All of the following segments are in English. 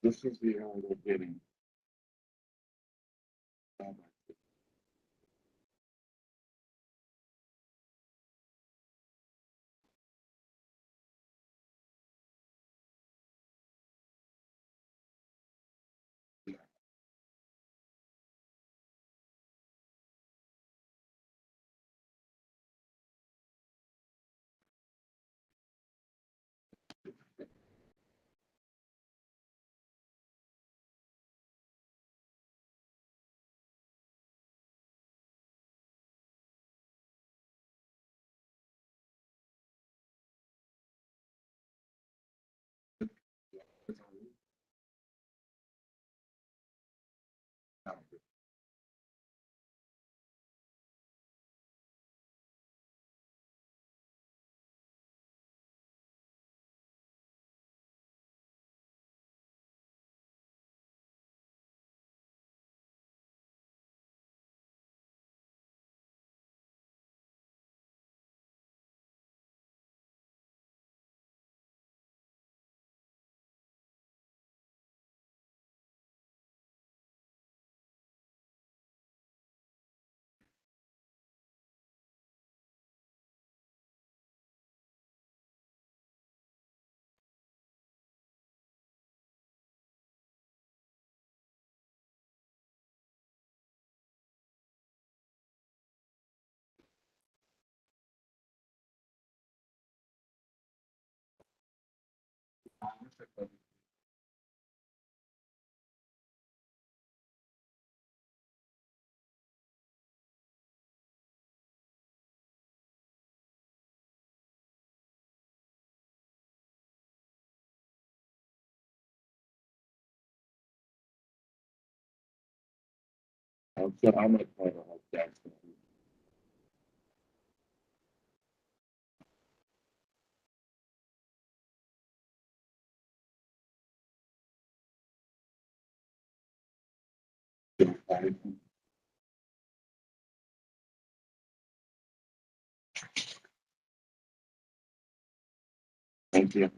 This is the area we're getting. So I'm a part of that. Thank you.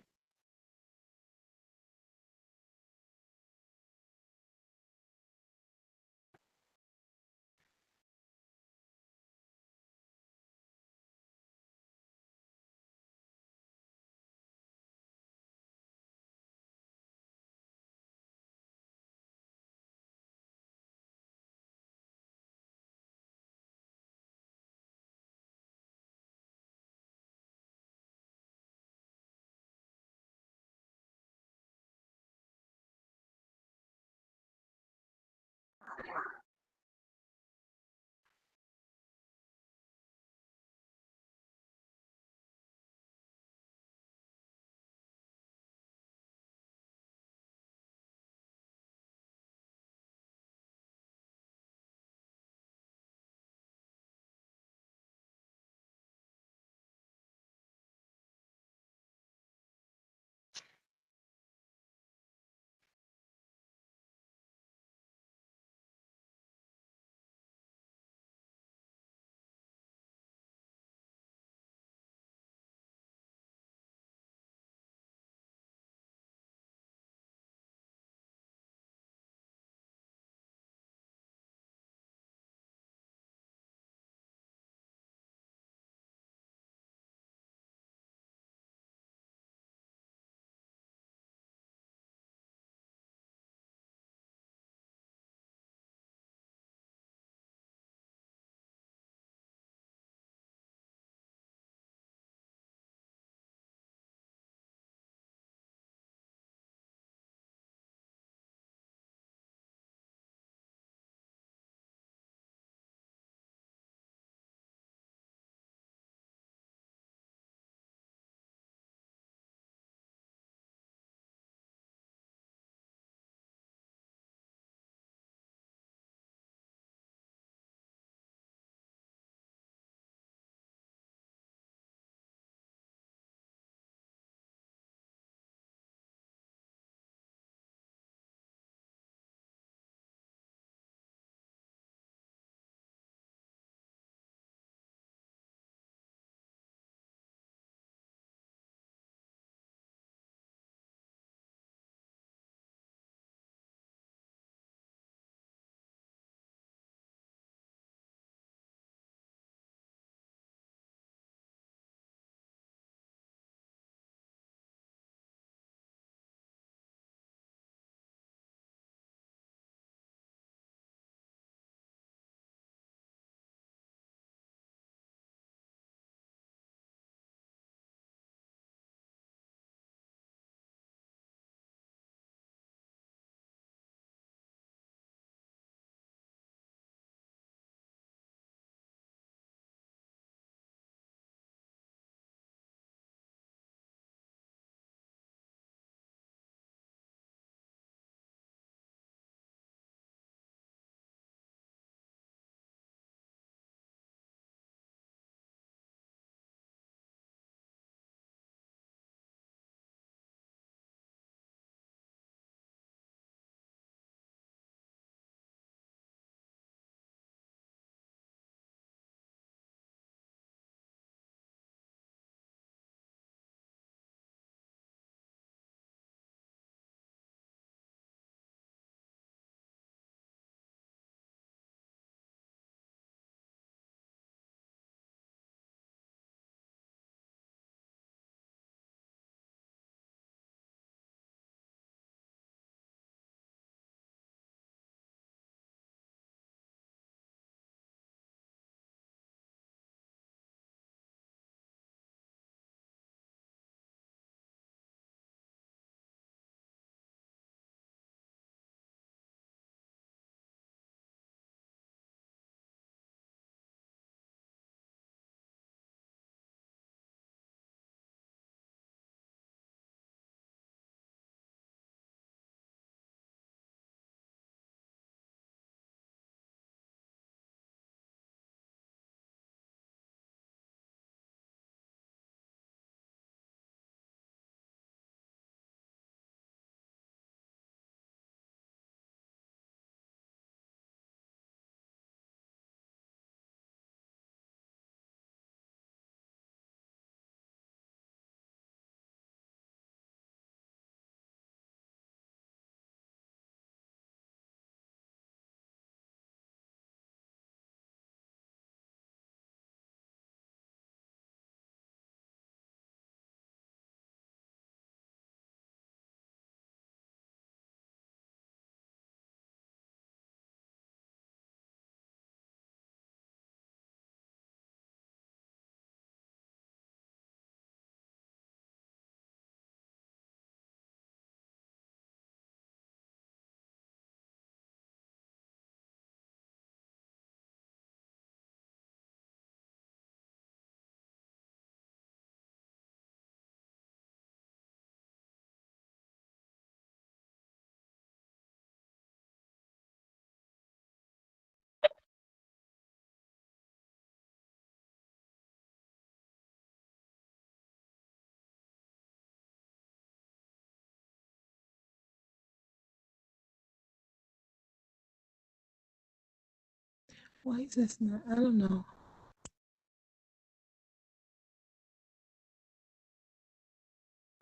Why is this not? I don't know.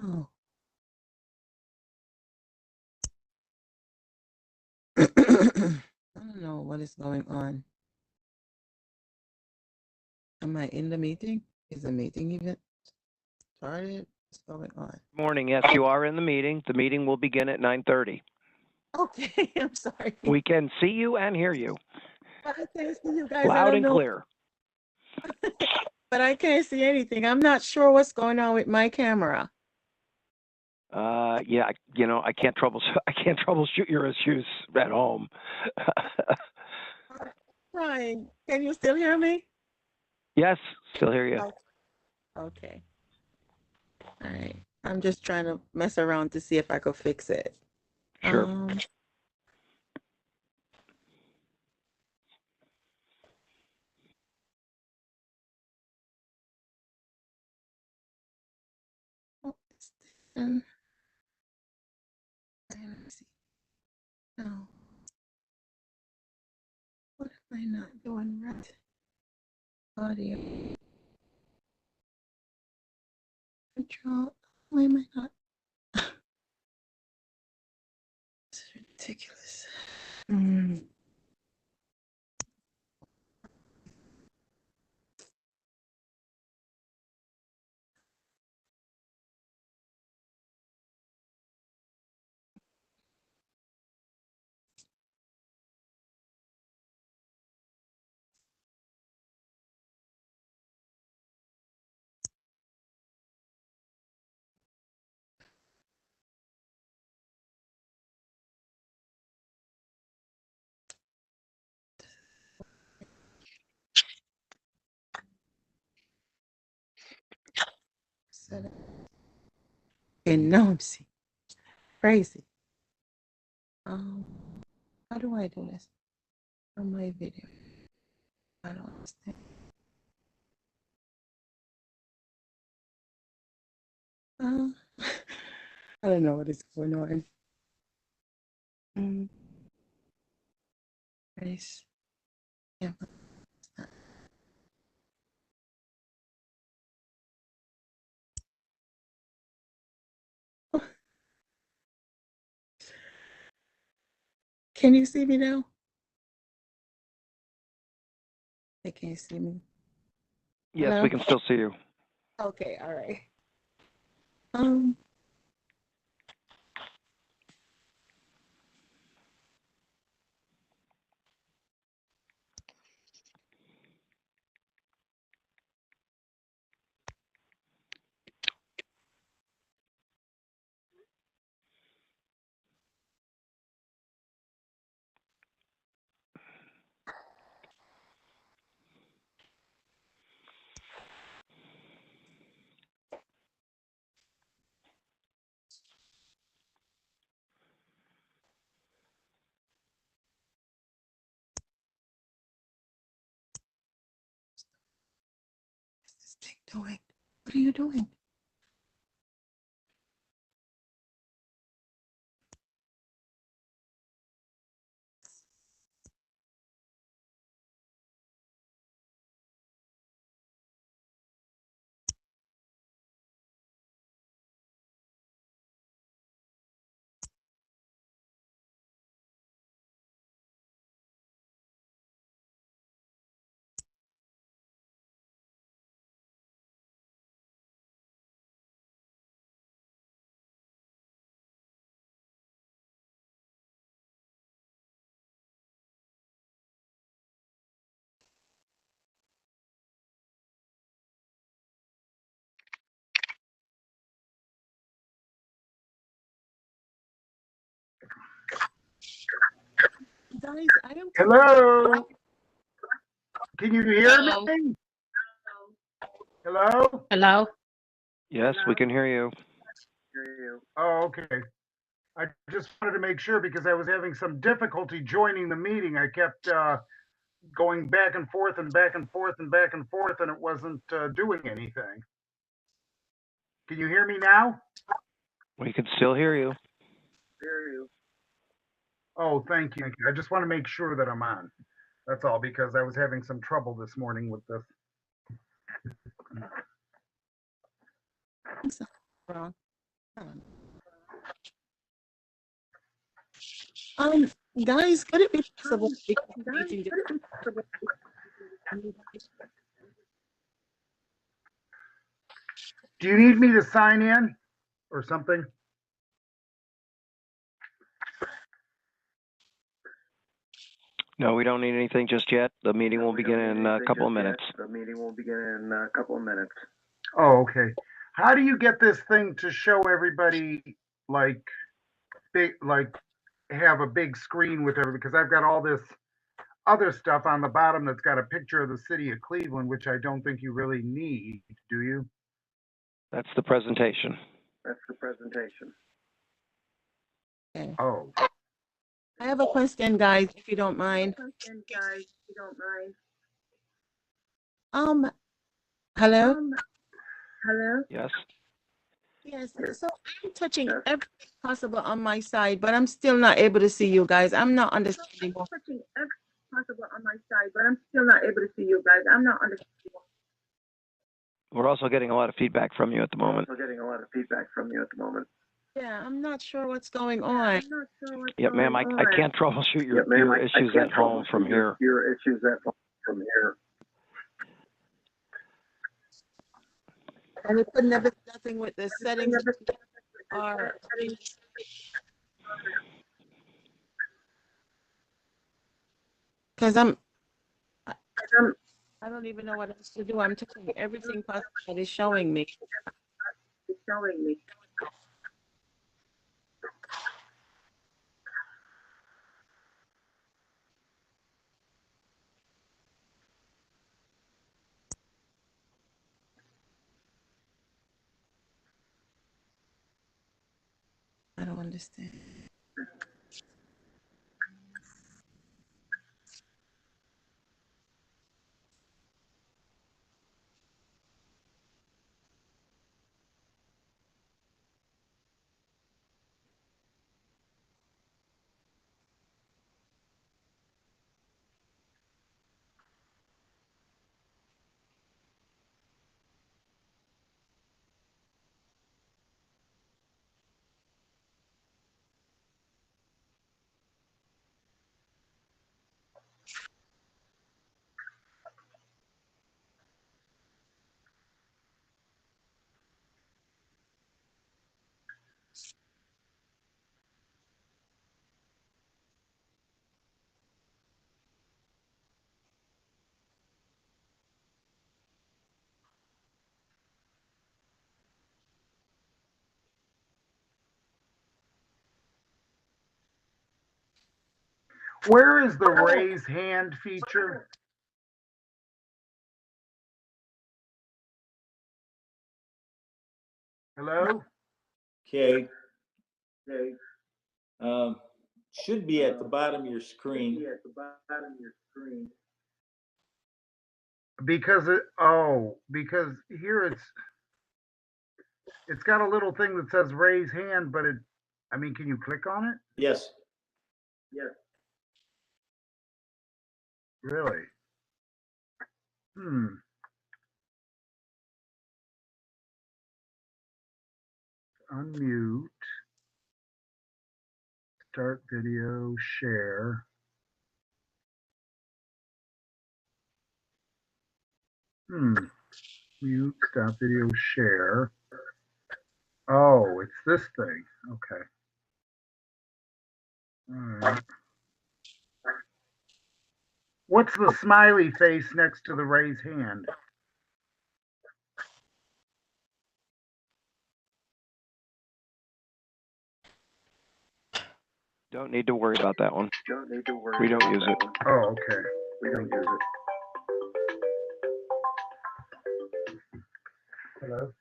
Oh. I don't know what is going on. Am I in the meeting? Is the meeting even started? What's going on? Morning. Yes, you are in the meeting. The meeting will begin at 9:30. Okay, I'm sorry. We can see you and hear you But I can't see you guys. I loud don't and know. clear. But I can't see anything. I'm not sure what's going on with my camera. Yeah, I can't troubleshoot your issues at home. Ryan, can you still hear me? Yes, still hear you. Okay. All right. I'm just trying to mess around to see if I could fix it. Sure. What is this? Let me see. No. What am I not doing right? Audio. Control. Why am I not? This is ridiculous. And now I'm seeing crazy. How do I do this on my video? I don't understand. I don't know what is going on. Race. Yeah. Can you see me now? They can't see me. Yes, Hello? we can still see you. Okay, all right. What's this thing doing? What are you doing? Guys, I am. Hello? Can you hear me? Hello? Hello? Yes, we can hear you. Oh, okay. I just wanted to make sure because I was having some difficulty joining the meeting. I kept going back and forth and back and forth and back and forth, and it wasn't doing anything. Can you hear me now? We can still hear you. Oh, thank you. I just want to make sure that I'm on. That's all, because I was having some trouble this morning with this. Wrong. I don't know. Guys, could it be possible we can just Do you need me to sign in or something? No, we don't need anything just yet. The meeting will begin in a couple of minutes. The meeting will begin in a couple of minutes. Oh, okay. How do you get this thing to show everybody like big, like have a big screen with everything? Because I've got all this other stuff on the bottom that's got a picture of the city of Cleveland, which I don't think you really need, do you? That's the presentation. That's the presentation. Okay. Oh, I have a question, guys, if you don't mind. Hello? Hello? Yes. Yes, so I'm touching everything possible on my side, but I'm still not able to see you guys. I'm not understanding. Touching everything possible on my side, but I'm still not able to see you guys. I'm not understanding. We're also getting a lot of feedback from you at the moment. We're getting a lot of feedback from you at the moment. Yeah, I'm not sure what's going on. I'm not sure what's Yep, ma'am, I going on. can't troubleshoot your, Yep, ma'am, your I issues can't at home from troubleshoot here. Your issues at home from here. And it could never be nothing with the settings or because I don't even know what else to do. I'm touching everything possible that is showing me. It's showing me. I don't understand. where is the raise hand feature? Hello? Okay, Okay. should be at the bottom of your Should screen. be at the bottom of your screen. Because because here it's got a little thing that says raise hand, but I mean, can you click on it? Yes, Yes. Really? Unmute. Start video, share. Mute, stop video, share. Oh, it's this thing. Okay. All right. What's the smiley face next to the raise hand? Don't need to worry about that one. Don't need to worry. We don't use it. Oh, okay. We don't use it. Hello?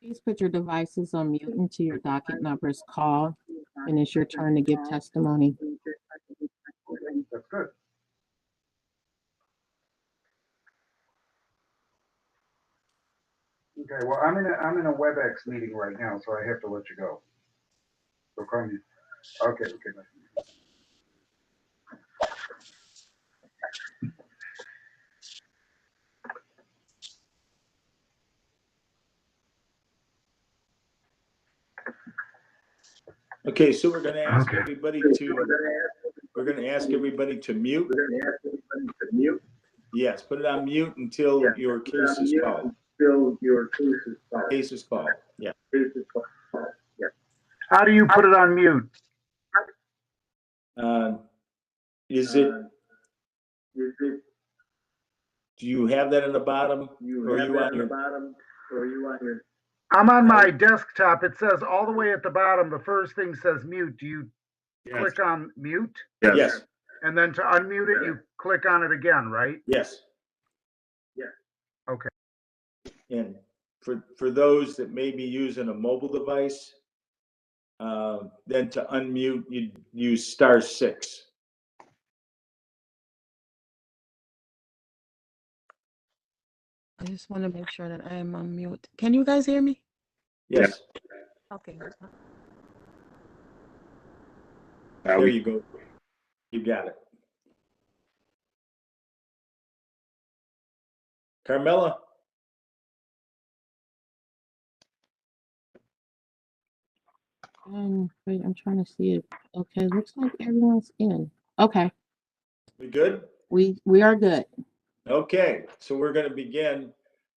Please put your devices on mute until your docket number is called and it's your turn to give testimony. That's good. Okay, well, I'm in a WebEx meeting right now, so I have to let you go. So call me. Okay, okay. Okay, so we're gonna ask Okay. everybody to, we're gonna ask everybody to mute. Yes, put it on mute until your case is called. Case is called, yeah. How do you put it on mute? Is it, do you have that in the bottom? Or are you on your, I'm on my desktop. It says all the way at the bottom, the first thing says mute. Do you Yes. click on mute? yes, And then to unmute it, you click on it again, right? yes. Okay. And for those that may be using a mobile device, then to unmute, you use *6. I just want to make sure that I am on mute. Can you guys hear me? Yes, Okay. there you go. You got it. Carmela? Wait, I'm trying to see it. Okay, looks like everyone's in. Okay, We good? we are good. Okay, so we're going to begin.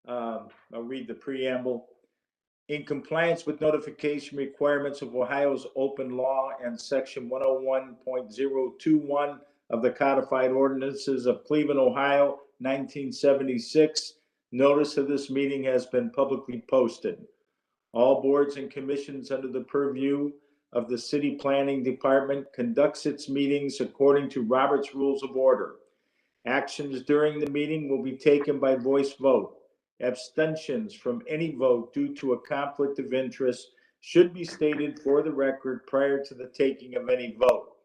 I'll read the preamble. In compliance with notification requirements of Ohio's open law and section 101.021 of the codified ordinances of Cleveland, Ohio, 1976, notice of this meeting has been publicly posted. All boards and commissions under the purview of the City Planning Department conducts its meetings according to Robert's Rules of Order. Actions during the meeting will be taken by voice vote. Abstentions from any vote due to a conflict of interest should be stated for the record prior to the taking of any vote.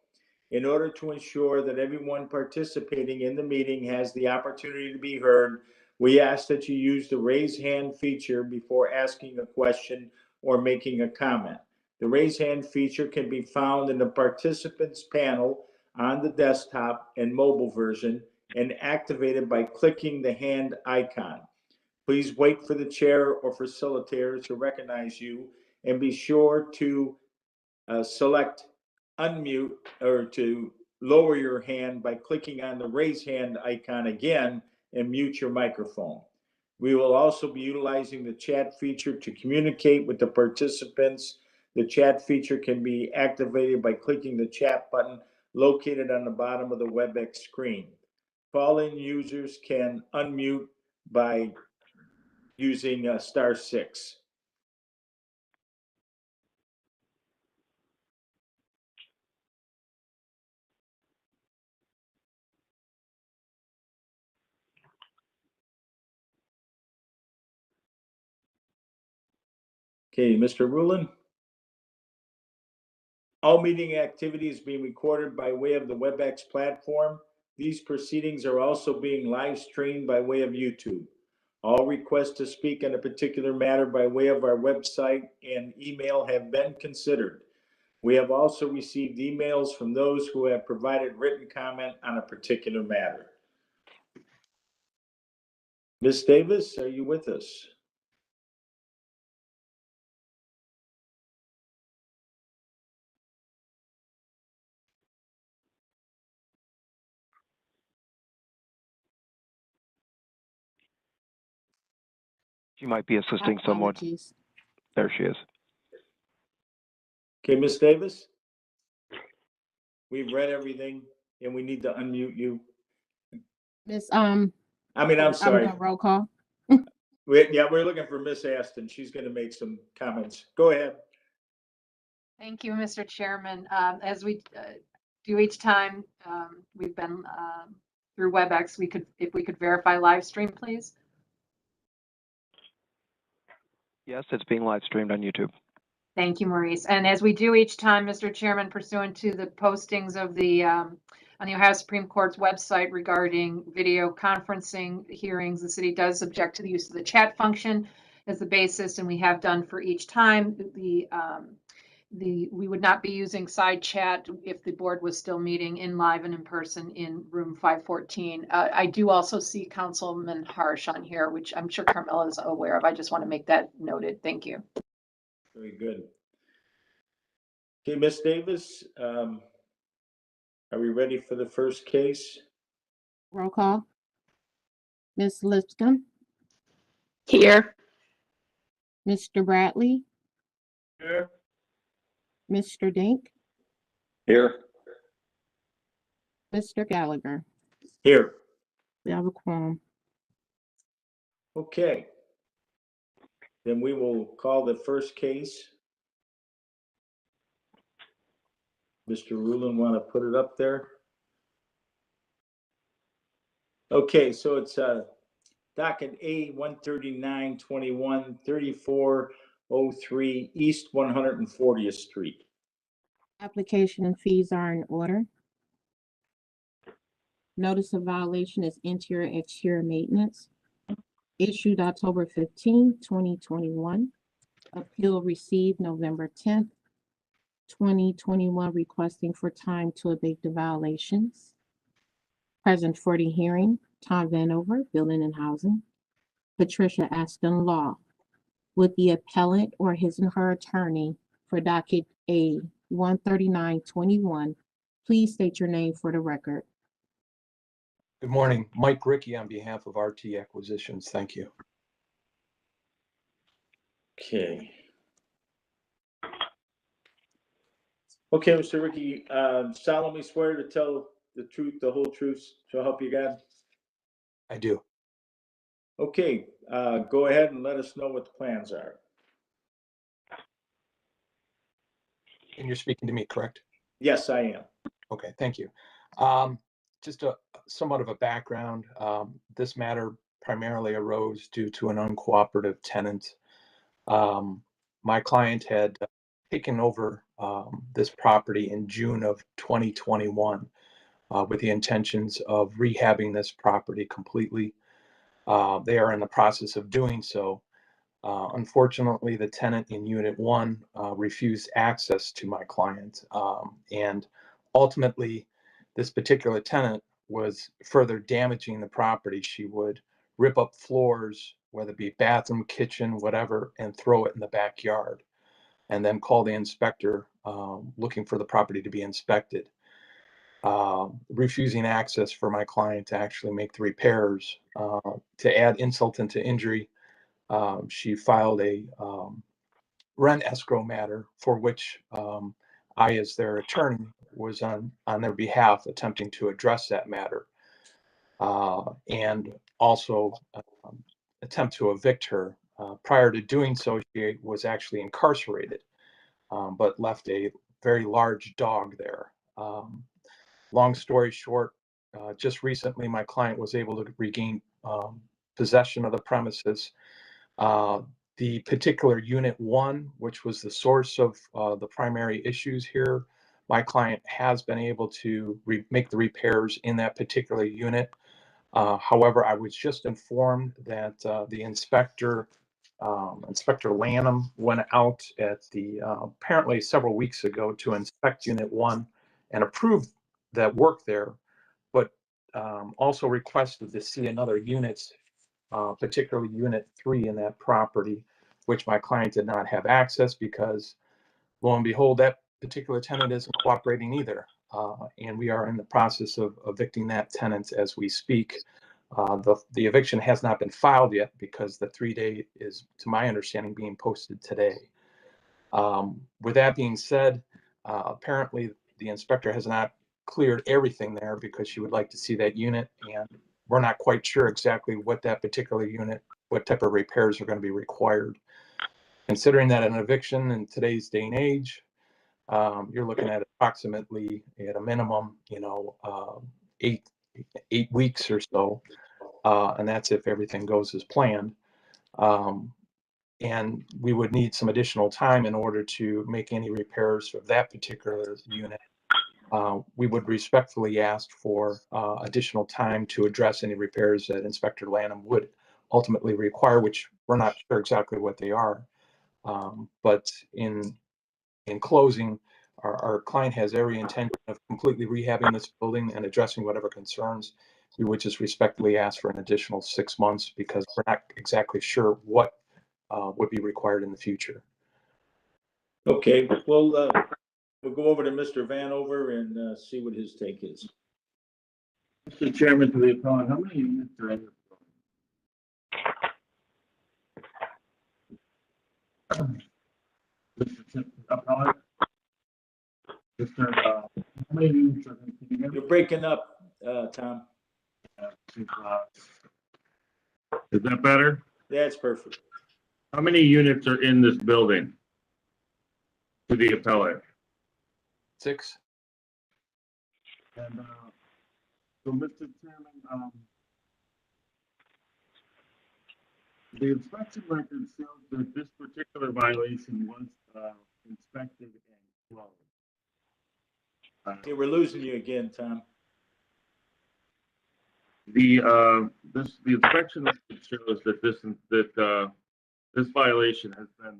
In order to ensure that everyone participating in the meeting has the opportunity to be heard, we ask that you use the raise hand feature before asking a question or making a comment. The raise hand feature can be found in the participants panel on the desktop and mobile version and activated by clicking the hand icon. Please wait for the chair or facilitator to recognize you and be sure to select unmute or to lower your hand by clicking on the raise hand icon again and mute your microphone. We will also be utilizing the chat feature to communicate with the participants. The chat feature can be activated by clicking the chat button located on the bottom of the WebEx screen. Call-in users can unmute by using *6. Okay, Mr. Rulin. All meeting activity is being recorded by way of the WebEx platform. These proceedings are also being live streamed by way of YouTube. All requests to speak on a particular matter by way of our website and email have been considered. We have also received emails from those who have provided written comment on a particular matter. Ms. Davis, are you with us? She might be assisting someone. Apologies. There she is. Okay, Ms. Davis? We've read everything and we need to unmute you. Miss, I'm I'm sorry. doing roll call. We're looking for Miss Aston. She's going to make some comments. Go ahead. Thank you, Mr. Chairman. As we do each time we've been through WebEx, if we could verify live stream, please. Yes, it's being live streamed on YouTube. Thank you, Maurice. And as we do each time, Mr. Chairman, pursuant to the postings of the on the Ohio Supreme Court's website regarding video conferencing hearings, the city does object to the use of the chat function as the basis, and we have done for each time. we would not be using side chat if the board was still meeting in live and in person in room 514. I do also see Councilman Harsh on here, which I'm sure Carmela is aware of. I just want to make that noted. Thank you. Very good. Okay, Ms. Davis, are we ready for the first case? Roll call. Ms. Lipscomb, Here. Mr. Bradley, Yeah. Mr. Dink, Here. Mr. Gallagher. Here. We have a quorum. Okay. Then we will call the first case. Mr. Rulon, want to put it up there? Okay, so it's docket A 13921 3403 East 140th Street. Application and fees are in order. Notice of violation is interior exterior maintenance. Issued October 15, 2021. Appeal received November 10th, 2021, requesting for time to abate the violations. Present for the hearing, Tom Vanover, Building and Housing. Patricia Aston Law. Would the appellant or his and her attorney for docket A 13921 please state your name for the record? Good morning, Mike Ricky on behalf of RT Acquisitions. Thank you. Okay. Okay, Mr. Ricky, solemnly swear to tell the truth, the whole truth, so help you God. I do. Okay, go ahead and let us know what the plans are. And you're speaking to me, correct? Yes, I am. Okay, thank you. Just somewhat of a background. This matter primarily arose due to an uncooperative tenant. My client had taken over this property in June of 2021 with the intentions of rehabbing this property completely. They are in the process of doing so. Unfortunately, the tenant in Unit 1 refused access to my client. And ultimately, this particular tenant was further damaging the property. She would rip up floors, whether it be bathroom, kitchen, whatever, and throw it in the backyard, and then call the inspector looking for the property to be inspected. Refusing access for my client to actually make the repairs. To add insult into injury, she filed a rent escrow matter for which I, as their attorney, was on their behalf attempting to address that matter, and also attempt to evict her. Prior to doing so, she was actually incarcerated, but left a very large dog there. Long story short, just recently my client was able to regain possession of the premises. The particular Unit 1, which was the source of the primary issues here, my client has been able to make the repairs in that particular unit. However, I was just informed that the inspector, Inspector Lanham, went out at the apparently several weeks ago to inspect Unit 1 and approved that work there, but also requested to see another unit, particularly Unit 3 in that property, which my client did not have access because, lo and behold, that particular tenant isn't cooperating either. And we are in the process of evicting that tenant as we speak. The eviction has not been filed yet because the 3-day is, to my understanding, being posted today. With that being said, apparently the inspector has not cleared everything there because she would like to see that unit, and we're not quite sure exactly what that particular unit, what type of repairs are going to be required. Considering that an eviction in today's day and age, you're looking at approximately, at a minimum, 8 weeks or so, and that's if everything goes as planned. And we would need some additional time in order to make any repairs of that particular unit. We would respectfully ask for additional time to address any repairs that Inspector Lanham would ultimately require, which we're not sure exactly what they are. But in In closing, our client has every intention of completely rehabbing this building and addressing whatever concerns. We would just respectfully ask for an additional 6 months because we're not exactly sure what would be required in the future. Okay, we'll go over to Mr. Vanover and see what his take is. Mr. Chairman, to the appellant, how many units are in this building? Mr. Appellant? Mr. How many units are in? Can you hear me? You're breaking up, Tom. Is that better? That's perfect. How many units are in this building? To the appellant. 6. And, so, Mr. Chairman, the inspection record shows that this particular violation was inspected and closed. Okay, we're losing you again, Tom. The inspection record shows that this violation has been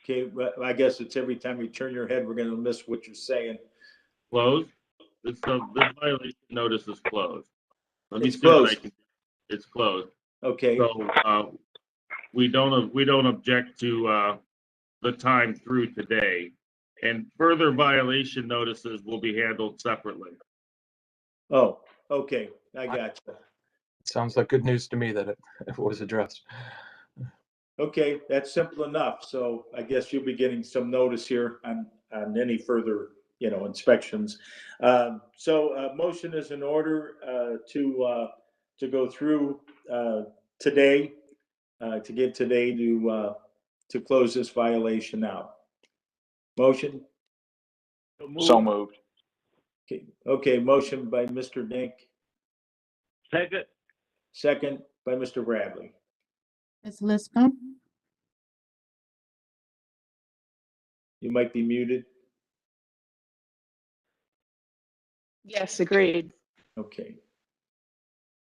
Okay, but I guess it's every time you turn your head, we're gonna miss what you're saying. closed. This violation notice is closed. Let me It's see what I closed. can. It's closed. Okay, So we don't object to the time through today, and further violation notices will be handled separately. oh, okay, I got you. Sounds like good news to me that it was addressed. Okay, that's simple enough. So I guess you'll be getting some notice here on any further, inspections. So motion is in order to go through today, to get today to close this violation out. Motion? So moved. Okay, motion by Mr. Dink, Second. second by Mr. Bradley. Ms. Liscombe, You might be muted. Yes, agreed. Okay.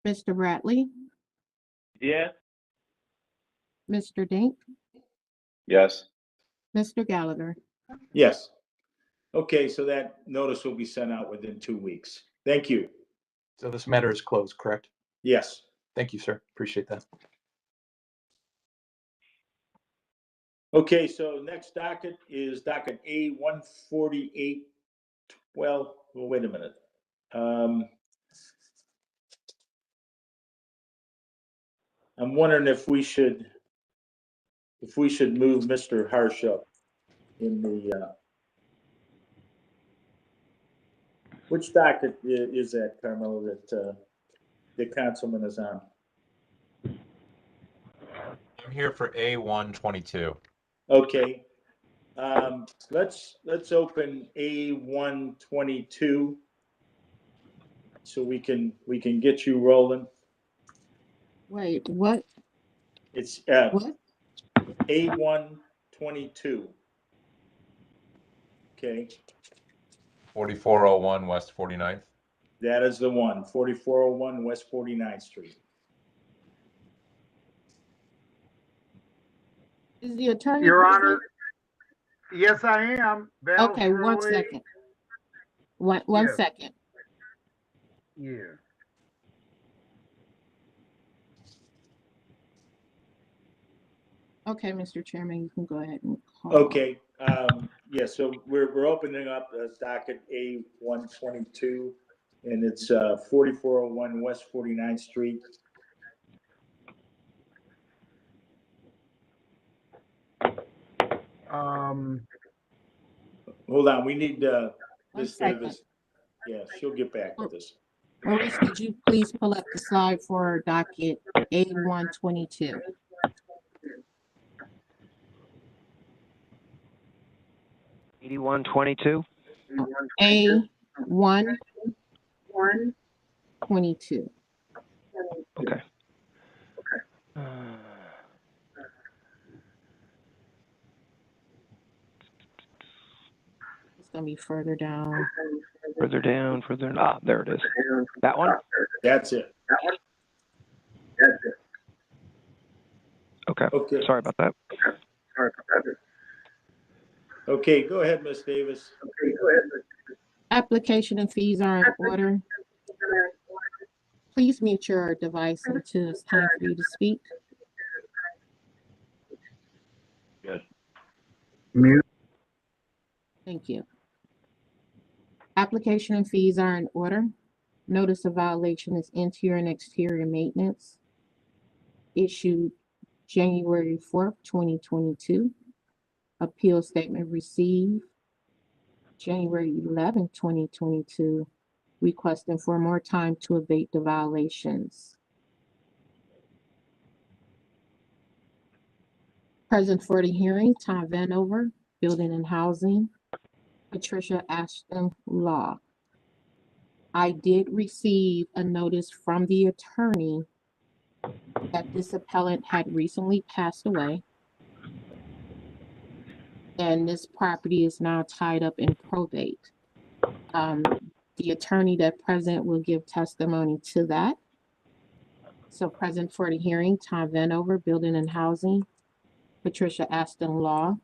Mr. Bradley, Yeah. Mr. Dink, Yes. Mr. Gallagher. Yes. Okay, so that notice will be sent out within 2 weeks. Thank you. So this matter is closed, correct? Yes. Thank you, sir. Appreciate that. Okay, so next docket is docket A 148. Well, wait a minute. I'm wondering if we should move Mr. Harsh up in the, which docket is that, Carmelo, that the councilman is on? I'm here for A122. Okay. Let's open A122 so we can get you rolling. Wait, what? It's What? A122. Okay, 4401 West 49th. that is the one, 4401 West 49th Street. Is the attorney? Your present? Honor, yes, I am. Val Okay, one Shirley. second. One Yes. second. Yeah. Okay, Mr. Chairman, you can go ahead and call. Okay, yeah, so we're opening up docket A122, and it's 4401 West 49th Street. Hold on, we need One Ms. second. Davis. Yeah, she'll get back with us. Maurice, could you please pull up the slide for docket A122? $81.22. A122. Okay. It's gonna be further down. Further down, there it is. That one? That's it. Okay. Okay, Sorry about that. okay, go ahead, Ms. Davis. Application and fees are in order. Please mute your device until it's time for you to speak. Mute. Thank you. Application and fees are in order. Notice of violation is interior and exterior maintenance. Issued January 4th, 2022. Appeal statement received January 11th, 2022. Requesting for more time to abate the violations. Present for the hearing, Tom Vanover, Building and Housing, Patricia Ashton Law. I did receive a notice from the attorney that this appellant had recently passed away, and this property is now tied up in probate. The attorney that present will give testimony to that. So present for the hearing, Tom Vanover, Building and Housing, Patricia Ashton Law,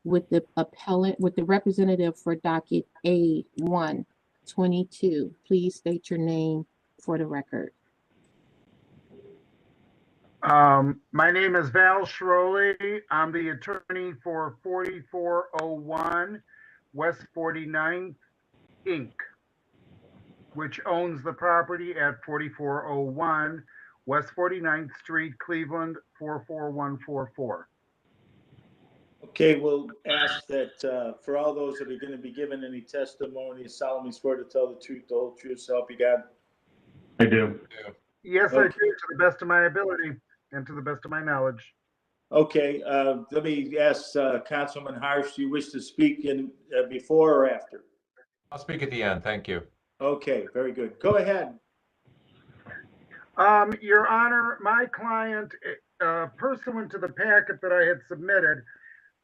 with the appellant, with the representative for docket A122. Please state your name for the record. My name is Val Schroly. I'm the attorney for 4401 West 49th Inc., which owns the property at 4401 West 49th Street, Cleveland, 44144. Okay, we'll ask that for all those that are going to be given any testimony, solemnly swear to tell the truth, the whole truth, so help you God. I do. Yes, I Okay. do, to the best of my ability and to the best of my knowledge. Okay, let me ask Councilman Harsh, do you wish to speak in before or after? I'll speak at the end. Thank you. Okay, very good. Go ahead. Your Honor, my client, pursuant to the packet that I had submitted,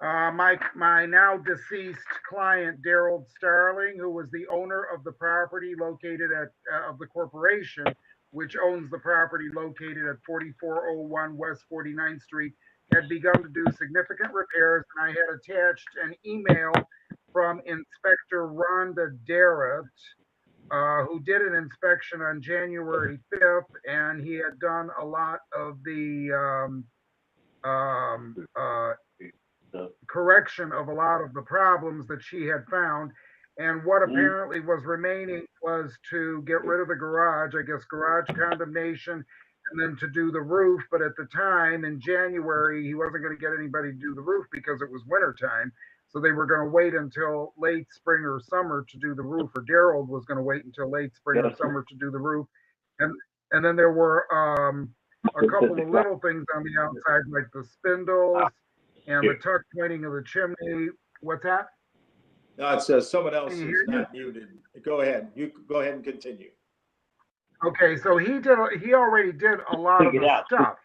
my now deceased client, Daryl Starling, who was the owner of the property located at, of the corporation, which owns the property located at 4401 West 49th Street, had begun to do significant repairs, and I had attached an email from Inspector Rhonda Darrett, who did an inspection on January 5th, and he had done a lot of the correction of a lot of the problems that she had found. And what apparently was remaining was to get rid of the garage, I guess garage condemnation, and then to do the roof. But at the time in January, he wasn't going to get anybody to do the roof because it was winter time. So they were going to wait until late spring or summer to do the roof, or Daryl was going to wait until late spring or summer to do the roof. And then there were a couple of little things on the outside, like the spindles and the tuck pointing of the chimney. What's that? No, it says someone else is not muted. Go ahead. You go ahead and continue. Okay, so he already did a lot of the stuff,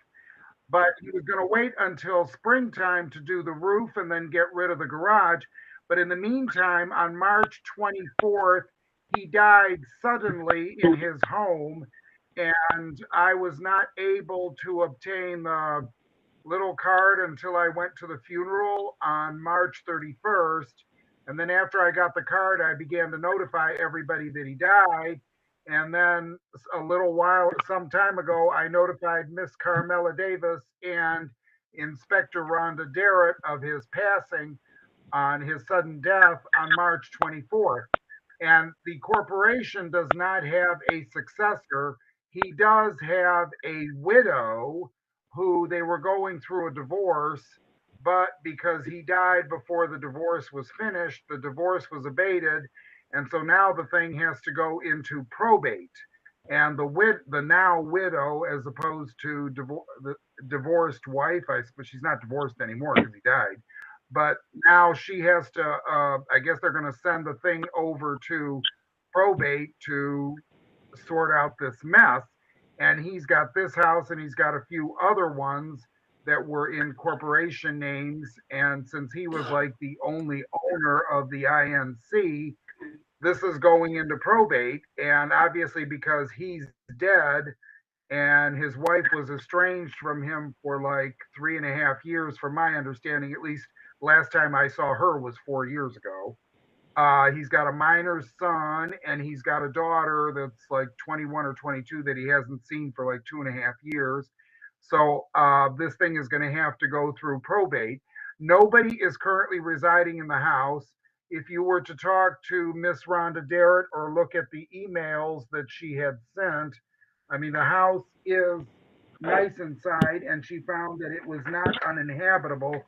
but he was going to wait until springtime to do the roof and then get rid of the garage. But in the meantime, on March 24th, he died suddenly in his home, and I was not able to obtain the little card until I went to the funeral on March 31st. And then after I got the card, I began to notify everybody that he died. And then a little while, some time ago, I notified Miss Carmela Davis and Inspector Rhonda Darrett of his passing on his sudden death on March 24th. And the corporation does not have a successor. He does have a widow who they were going through a divorce, but because he died before the divorce was finished, the divorce was abated. And so now the thing has to go into probate. And the now widow, as opposed to the divorced wife, but she's not divorced anymore because he died. But now she has to, I guess they're going to send the thing over to probate to sort out this mess. And he's got this house and he's got a few other ones that were in corporation names. And since he was like the only owner of the INC, this is going into probate. And obviously because he's dead and his wife was estranged from him for like 3.5 years, from my understanding. At least last time I saw her was 4 years ago. He's got a minor son, and he's got a daughter that's like 21 or 22 that he hasn't seen for like 2.5 years. So this thing is going to have to go through probate. Nobody is currently residing in the house. If you were to talk to Miss Rhonda Darrett or look at the emails that she had sent, I mean, the house is nice inside, and she found that it was not uninhabitable.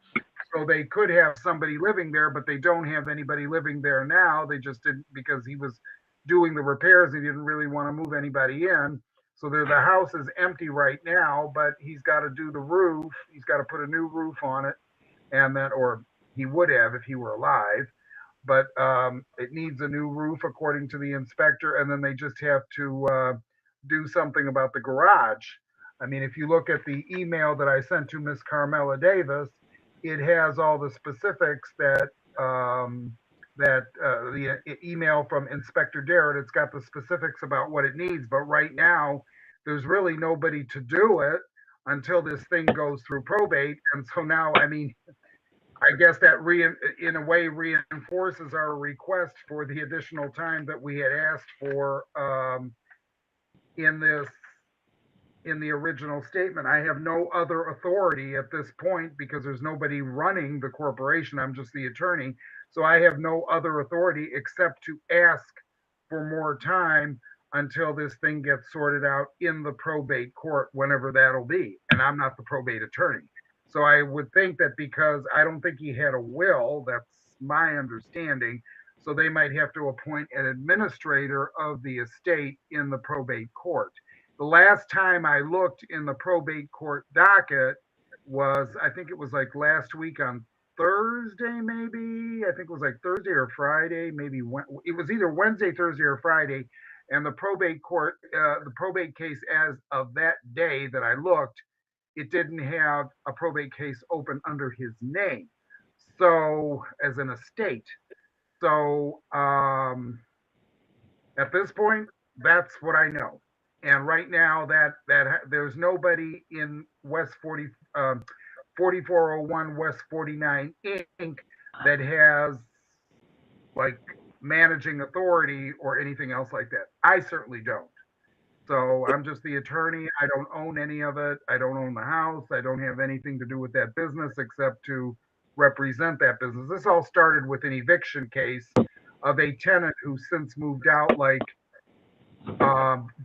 So they could have somebody living there, but they don't have anybody living there now. They just didn't, because he was doing the repairs. He didn't really want to move anybody in. So the house is empty right now, but he's got to do the roof. He's got to put a new roof on it, and then, or he would have if he were alive. But it needs a new roof according to the inspector, and then they just have to do something about the garage. I mean, if you look at the email that I sent to Miss Carmela Davis, it has all the specifics that the email from Inspector Darrett. It's got the specifics about what it needs, but right now there's really nobody to do it until this thing goes through probate. And so now, I mean, I guess that in a way reinforces our request for the additional time that we had asked for in the original statement. I have no other authority at this point because there's nobody running the corporation. I'm just the attorney. So I have no other authority except to ask for more time until this thing gets sorted out in the probate court, whenever that'll be. And I'm not the probate attorney. So I would think that because I don't think he had a will, that's my understanding. So they might have to appoint an administrator of the estate in the probate court. The last time I looked in the probate court docket was, I think it was like last week on Thursday, maybe. I think it was like Thursday or Friday, maybe. It was either Wednesday, Thursday, or Friday. And the probate court, the probate case as of that day that I looked, it didn't have a probate case open under his name. So, as an estate. So, at this point, that's what I know. And right now, that there's nobody in West 4401 West 49 Inc. that has like managing authority or anything else like that. I certainly don't. So I'm just the attorney. I don't own any of it. I don't own the house. I don't have anything to do with that business except to represent that business. This all started with an eviction case of a tenant who since moved out like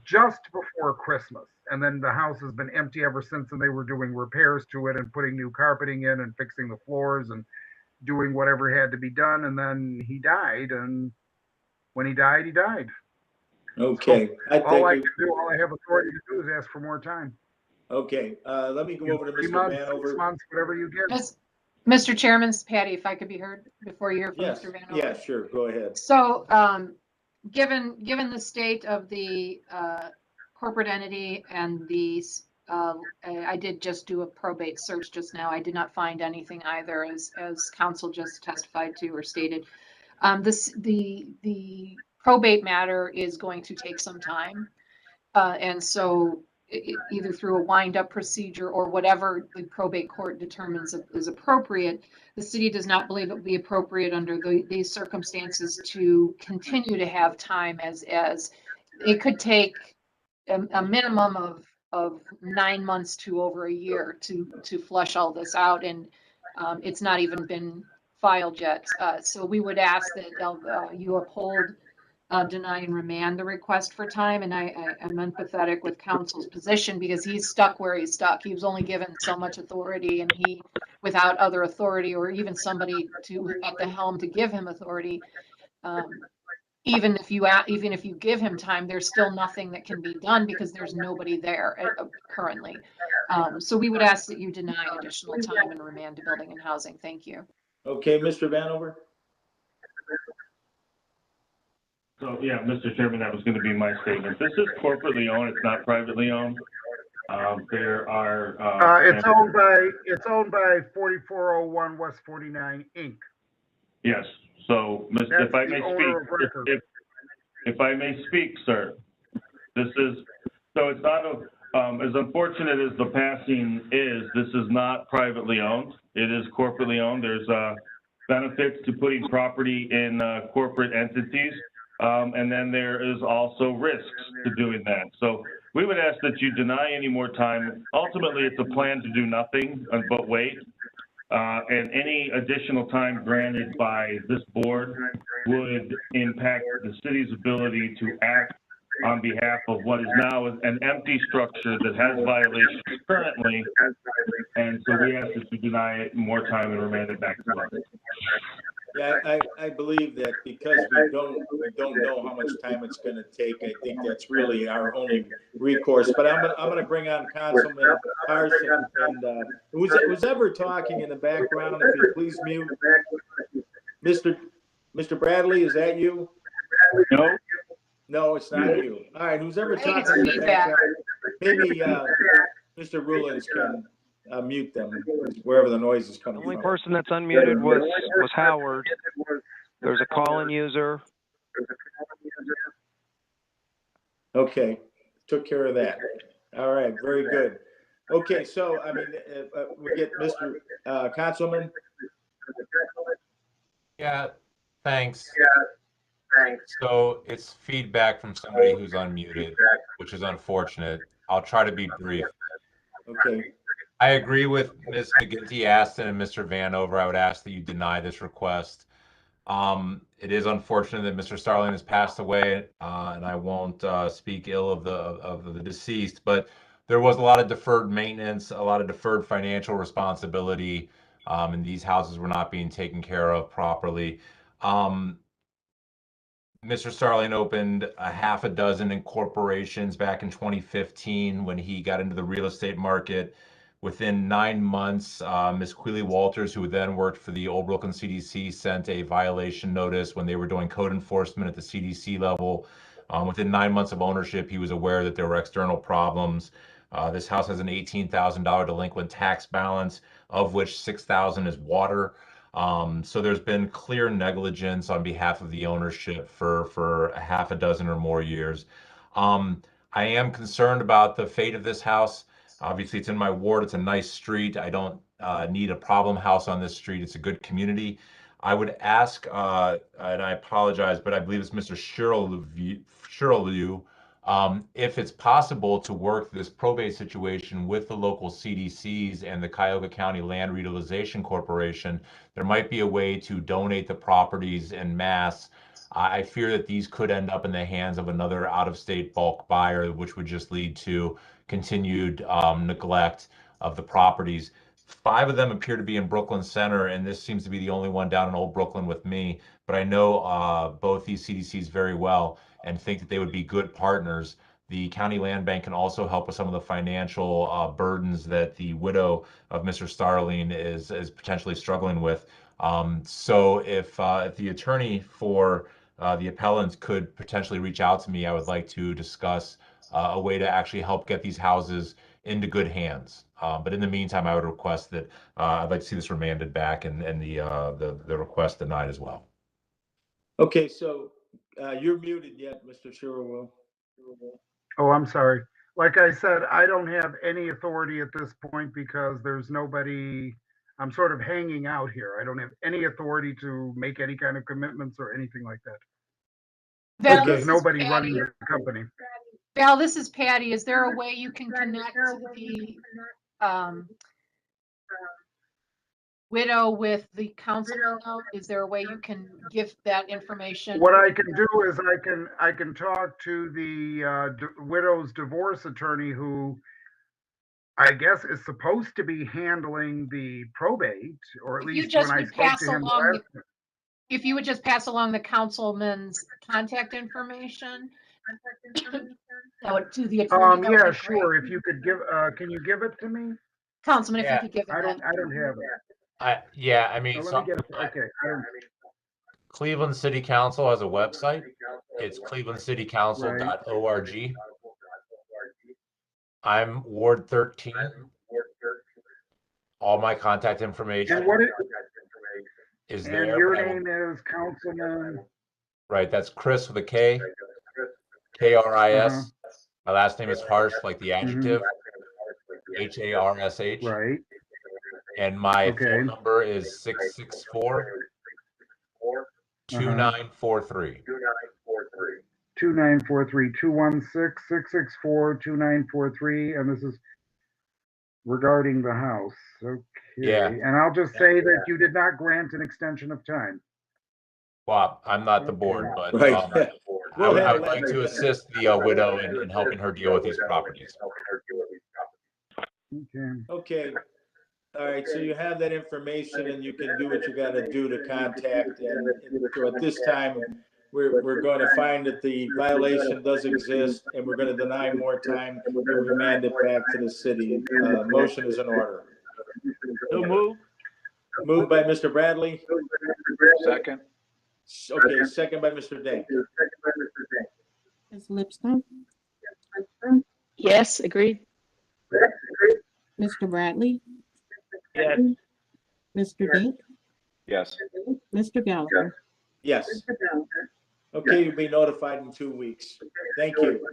just before Christmas. And then the house has been empty ever since, and they were doing repairs to it and putting new carpeting in and fixing the floors and doing whatever had to be done. And then he died, and when he died, he died. Okay. So all I can do, all I have authority to do is ask for more time. Okay, let me go over to 3 Mr. months, Vanover. 6 months, whatever you get. Mr. Chairman, Patty, if I could be heard before you hear from Yes, Mr. Vanover. yeah, sure, go ahead. So, given the state of the corporate entity and these, I did just do a probate search just now. I did not find anything either, as counsel just testified to or stated. The probate matter is going to take some time, and so either through a wind-up procedure or whatever the probate court determines is appropriate, the city does not believe it would be appropriate under these circumstances to continue to have time, as it could take a minimum of 9 months to over a year to flush all this out, and it's not even been filed yet. So we would ask that you uphold, deny and remand the request for time. And I'm empathetic with counsel's position because he's stuck where he's stuck. He was only given so much authority, and he, without other authority or even somebody at the helm to give him authority, even if you give him time, there's still nothing that can be done because there's nobody there currently. So we would ask that you deny additional time and remand to Building and Housing. Thank you. Okay, Mr. Vanover. So, yeah, Mr. Chairman, that was going to be my statement. This is corporately owned. It's not privately owned. There are. It's owned by 4401 West 49 Inc. Yes. So, if I may speak, if I may speak, sir, this is, so it's not As unfortunate as the passing is, this is not privately owned. It is corporately owned. There's benefits to putting property in corporate entities. And then there is also risks to doing that. So we would ask that you deny any more time. Ultimately, it's a plan to do nothing but wait. And any additional time granted by this board would impact the city's ability to act on behalf of what is now an empty structure that has violations currently. And so we ask that you deny it more time and remand it back to us. Yeah, I believe that because we don't know how much time it's gonna take, I think that's really our only recourse. But I'm gonna bring on Councilman Harrison and, who's ever talking in the background, if you please mute. Mr. Bradley, is that you? No? No, it's not you. All right, who's ever I think talking in it's the feedback. background, maybe, Mr. Rulins can, mute them wherever the noise is The coming only from. person that's unmuted was Howard. There's a call-in user. Okay, took care of that. All right, very good. Okay, so, I mean, we get Mr. Councilman. Yeah, thanks. So it's feedback from somebody who's unmuted, which is unfortunate. I'll try to be brief. Okay, I agree with Ms. McGinty Aston and Mr. Vanover. I would ask that you deny this request. It is unfortunate that Mr. Starling has passed away, and I won't speak ill of the deceased, but there was a lot of deferred maintenance, a lot of deferred financial responsibility, and these houses were not being taken care of properly. Mr. Starling opened a half a dozen incorporations back in 2015 when he got into the real estate market. Within 9 months, Ms. Queely Walters, who then worked for the Old Brooklyn CDC, sent a violation notice when they were doing code enforcement at the CDC level. Within 9 months of ownership, he was aware that there were external problems. This house has an $18,000 delinquent tax balance, of which $6,000 is water. So there's been clear negligence on behalf of the ownership for a half a dozen or more years. I am concerned about the fate of this house. Obviously, it's in my ward. It's a nice street. I don't need a problem house on this street. It's a good community. I would ask, and I apologize, but I believe it's Mr. Sherlew, if it's possible to work this probate situation with the local CDCs and the Cuyahoga County Land Reutilization Corporation. There might be a way to donate the properties en masse. I fear that these could end up in the hands of another out-of-state bulk buyer, which would just lead to continued neglect of the properties. 5 of them appear to be in Brooklyn Center, and this seems to be the only one down in Old Brooklyn with me. But I know both these CDCs very well and think that they would be good partners. The County Land Bank can also help with some of the financial burdens that the widow of Mr. Starling is potentially struggling with. So if the attorney for the appellants could potentially reach out to me, I would like to discuss a way to actually help get these houses into good hands. But in the meantime, I would request that I'd like to see this remanded back and the request denied as well. Okay, so you're muted yet, Mr. Sherwood. Oh, I'm sorry. Like I said, I don't have any authority at this point because there's nobody, I'm sort of hanging out here. I don't have any authority to make any kind of commitments or anything like that. Val, There's this is nobody Patty. running the company. Val, this is Patty. Is there a way you can connect the widow with the council? Is there a way you can give that information? What I can do is I can talk to the widow's divorce attorney, who I guess is supposed to be handling the probate, or at If you least just when I would spoke pass to him along last. If you would just pass along the councilman's contact information, that would to the attorney. that would Yeah, be sure. great. If you could give, can you give it to me? Councilman, if you Yeah. could give it I that. don't have it. I mean, So let me get it. Okay. Cleveland City Council has a website. It's clevelandcitycouncil.org. I'm Ward 13. All my contact information And what is and there. your but I will- name is Councilman? Right, that's Chris with a K, KRIS. My last name is Harsh, like the adjective, Harsh. Right, And my okay. phone number is 664 2943. 2943, 216-664-2943, and this is regarding the house. Okay, Yeah. and I'll just say that you did not grant an extension of time. Well, I'm not the board, but Right. I We'll would like to assist the widow in helping her deal with these properties. Okay, Okay. All right, so you have that information and you can do what you gotta do to contact, and so at this time, we're going to find that the violation does exist, and we're gonna deny more time and remand it back to the city. Motion is in order. So move. Moved by Mr. Bradley. Second. Okay, second by Mr. Dank. Ms. Lipscomb, Yes, agreed. Mr. Bradley, Yes. Mr. Dink, Yes. Mr. Gallagher. Yes. Okay, you'll be notified in 2 weeks. Thank you.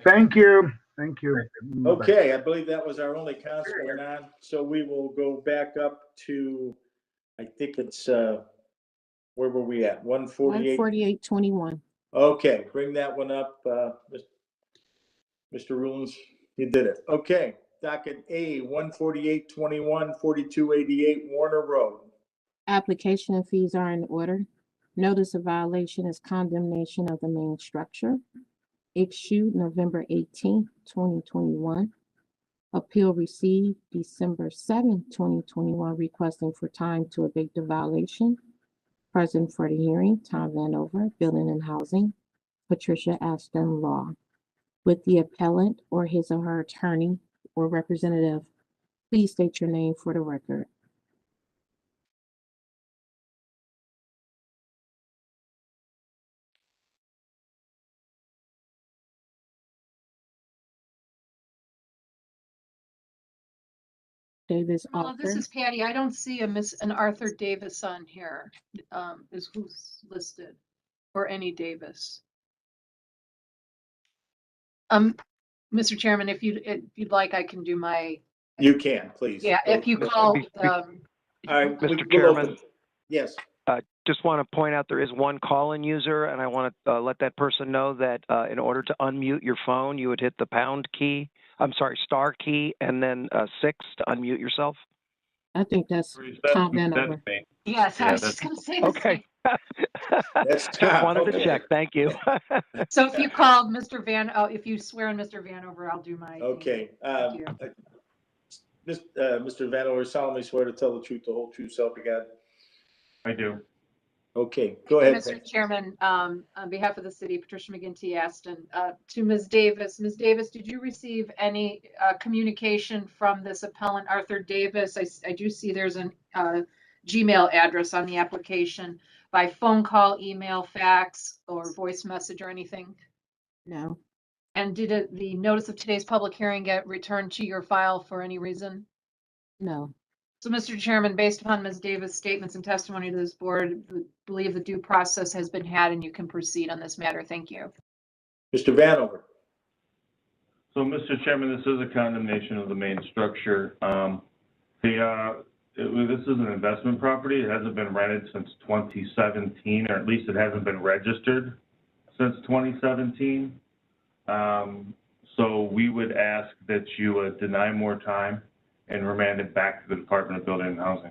thank you, thank you. Okay, I believe that was our only council going on, so we will go back up to, I think it's, where were we at? 148? 14821. Okay, bring that one up, Mr. Rulins, you did it. Okay, docket A, 14821, 4288 Warner Road. Application and fees are in order. Notice of violation is condemnation of the main structure. Issued November 18th, 2021. Appeal received December 7th, 2021, requesting for time to abate the violation. Present for the hearing, Tom Vanover, Building and Housing, Patricia Ashton Law. With the appellant or his or her attorney or representative, please state your name for the record. Davis Well, this Arthur. is Patty. I don't see an Arthur Davis on here, is who's listed, or any Davis. Mr. Chairman, if you'd like, I can do my, You can, please. yeah, if you Mr. call, All right. Mr. we'll Chairman. open- Yes, Just want to point out there is one call-in user, and I want to let that person know that in order to unmute your phone, you would hit the pound key. I'm sorry, star key, and then 6 to unmute yourself. I think that's Tom Vanover. me. yes, I Yeah, was just gonna say the Okay. that's Just Tom. wanted to Okay. check. Thank you. same. So if you called Mr. if you swear on Mr. Vanover, I'll do my. Okay. Thank you. Mr. Vanover solemnly swear to tell the truth, the whole truth, self you got. I do. Okay, go ahead. Mr. Chairman, on behalf of the city, Patricia McGinty Aston, to Ms. Davis. Ms. Davis, did you receive any communication from this appellant, Arthur Davis? I do see there's an Gmail address on the application by phone call, email, fax, or voice message or anything? No, And did the notice of today's public hearing get returned to your file for any reason? no. So, Mr. Chairman, based upon Ms. Davis' statements and testimony to this board, we believe the due process has been had and you can proceed on this matter. Thank you. Mr. Vanover. So, Mr. Chairman, this is a condemnation of the main structure. This is an investment property. It hasn't been rented since 2017, or at least it hasn't been registered since 2017. So we would ask that you deny more time and remand it back to the Department of Building and Housing.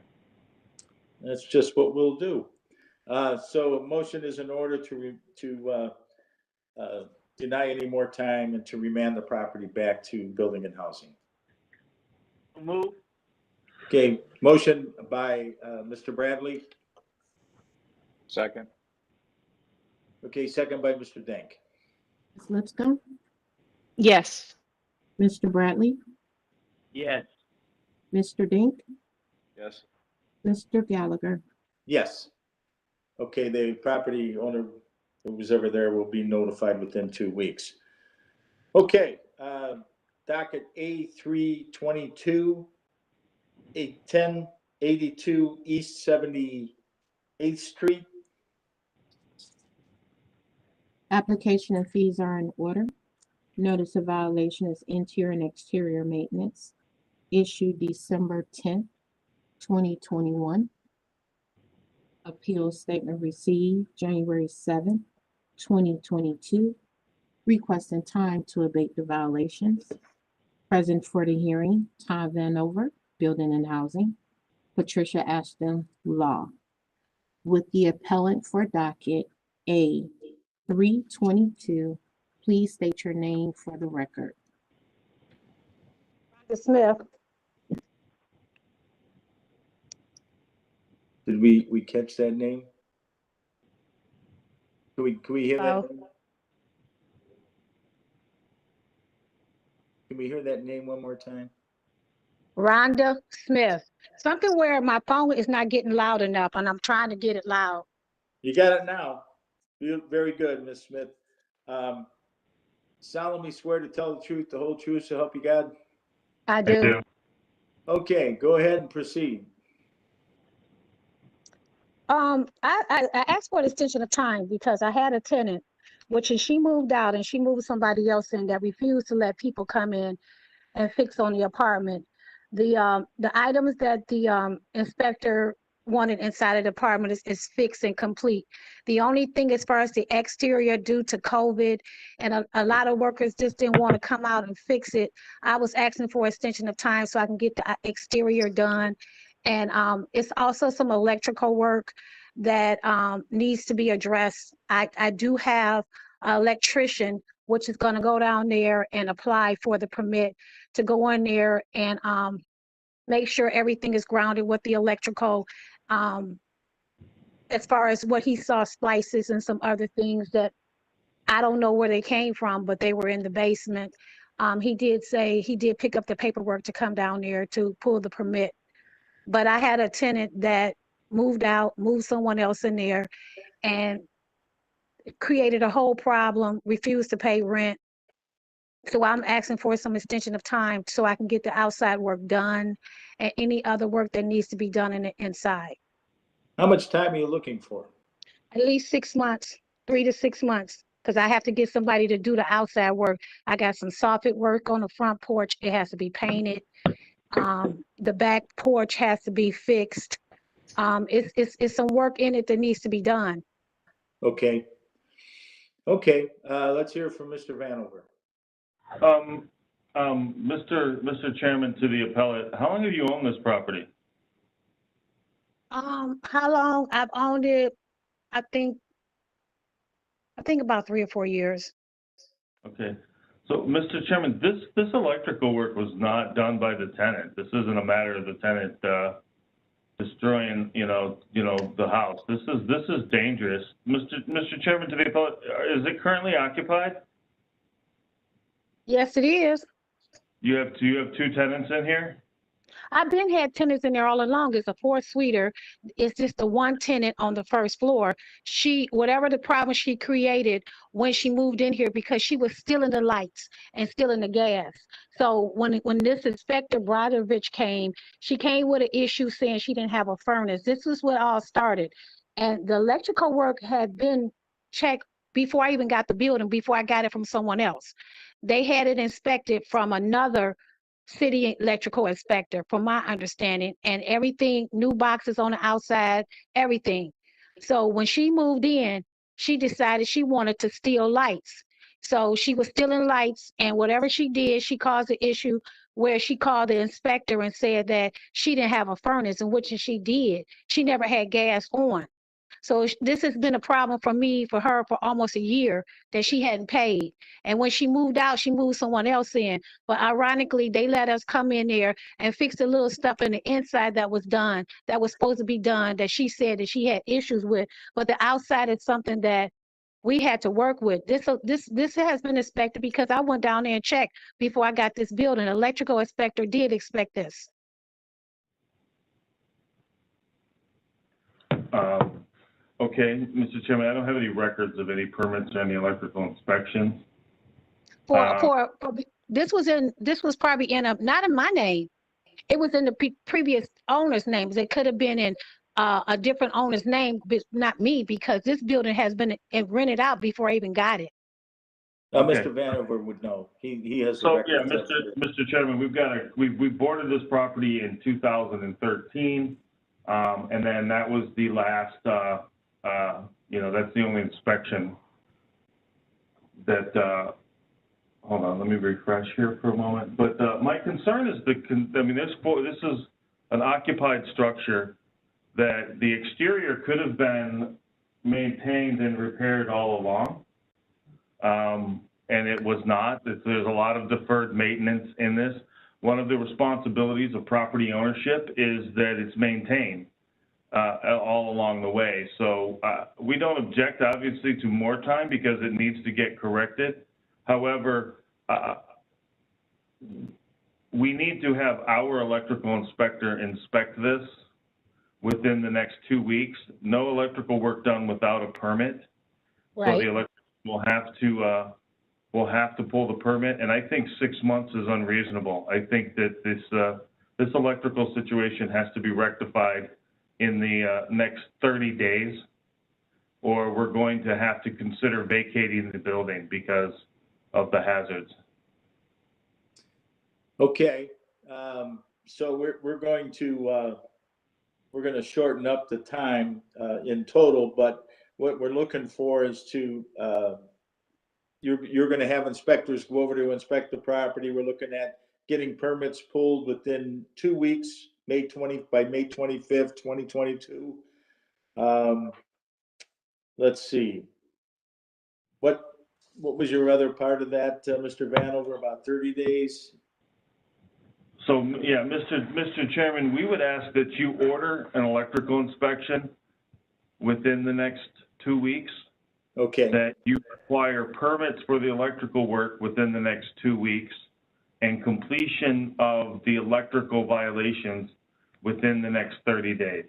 That's just what we'll do. So a motion is in order to deny any more time and to remand the property back to Building and Housing. Move. Okay, motion by Mr. Bradley. Second. Okay, second by Mr. Dank. Ms. Lipscomb, Yes. Mr. Bradley, Yes. Mr. Dink, Yes. Mr. Gallagher. Yes. Okay, the property owner who was ever there will be notified within 2 weeks. Okay, docket A322, 1082 East 78th Street. Application and fees are in order. Notice of violation is interior and exterior maintenance, issued December 10th, 2021. Appeal statement received January 7th, 2022. Requesting time to abate the violations. Present for the hearing, Tom Vanover, Building and Housing. Patricia Ashton, Law. With the appellant for docket A 322, please state your name for the record. Smith. Did we catch that name? Can we hear that? Oh. name? Can we hear that name one more time? Rhonda Smith. Something where my phone is not getting loud enough and I'm trying to get it loud. You got it now. Very good, Ms. Smith. Solemnly swear to tell the truth, the whole truth, so help you God. I I do. do. Okay, go ahead and proceed. I asked for an extension of time because I had a tenant, which is she moved out and she moved somebody else in that refused to let people come in and fix on the apartment. The items that the inspector wanted inside of the apartment is fixed and complete. The only thing as far as the exterior, due to COVID and a lot of workers just didn't want to come out and fix it, I was asking for extension of time so I can get the exterior done. And it's also some electrical work that needs to be addressed. I do have an electrician, which is going to go down there and apply for the permit to go in there and make sure everything is grounded with the electrical. As far as what he saw, splices and some other things that I don't know where they came from, but they were in the basement. He did say he did pick up the paperwork to come down there to pull the permit. But I had a tenant that moved out, moved someone else in there, and created a whole problem, refused to pay rent. So I'm asking for some extension of time so I can get the outside work done and any other work that needs to be done in the inside. How much time are you looking for? At least 6 months, 3 to 6 months, because I have to get somebody to do the outside work. I got some soffit work on the front porch. It has to be painted. The back porch has to be fixed. It's some work in it that needs to be done. Okay. Okay, let's hear from Mr. Vanover. Mr. Chairman, to the appellate, how long have you owned this property? How long I've owned it? I think about 3 or 4 years. Okay. So, Mr. Chairman, this electrical work was not done by the tenant. This isn't a matter of the tenant destroying, the house. This is dangerous. Mr. Chairman, to the appellate, is it currently occupied? Yes, it is. You have two tenants in here? I've been had tenants in there all along. It's a 4-suiter. It's just the one tenant on the first floor. Whatever the problem she created when she moved in here, because she was stealing the lights and stealing the gas. So when this inspector Brodovich came, she came with an issue saying she didn't have a furnace. This was what all started. And the electrical work had been checked before I even got the building, before I got it from someone else. They had it inspected from another city electrical inspector, from my understanding, and everything, new boxes on the outside, everything. So when she moved in, she decided she wanted to steal lights. So she was stealing lights, and whatever she did, she caused an issue where she called the inspector and said that she didn't have a furnace, and which she did. She never had gas on. So this has been a problem for her for almost a year that she hadn't paid. And when she moved out, she moved someone else in. But ironically, they let us come in there and fix the little stuff in the inside that was done, that was supposed to be done, that she said that she had issues with. But the outside is something that we had to work with. This has been inspected because I went down there and checked before I got this building. Electrical inspector did inspect this. Okay, Mr. Chairman, I don't have any records of any permits or any electrical inspections. This was probably not in my name. It was in the previous owner's names. It could have been in a different owner's name, but not me, because this building has been rented out before I even got it. Okay. Mr. Vanover would know. He has the So, yeah, records. Mr. Chairman, we boarded this property in 2013. And then that was the last, that's the only inspection that, hold on, let me refresh here for a moment. But my concern is this is an occupied structure that the exterior could have been maintained and repaired all along. And it was not. There's a lot of deferred maintenance in this. One of the responsibilities of property ownership is that it's maintained all along the way. So we don't object, obviously, to more time because it needs to get corrected. However, we need to have our electrical inspector inspect this within the next 2 weeks. No electrical work done without a permit. Right. So the electrical will have to pull the permit, and I think 6 months is unreasonable. I think that this electrical situation has to be rectified in the next 30 days, or we're going to have to consider vacating the building because of the hazards. Okay, so we're going to shorten up the time in total, but what we're looking for is to you're going to have inspectors go over to inspect the property. We're looking at getting permits pulled within 2 weeks, by May 25th, 2022. Let's see. What was your other part of that, Mr. Vanover? About 30 days? So, yeah, Mr. Chairman, we would ask that you order an electrical inspection within the next 2 weeks. Okay. That you require permits for the electrical work within the next 2 weeks and completion of the electrical violations within the next 30 days.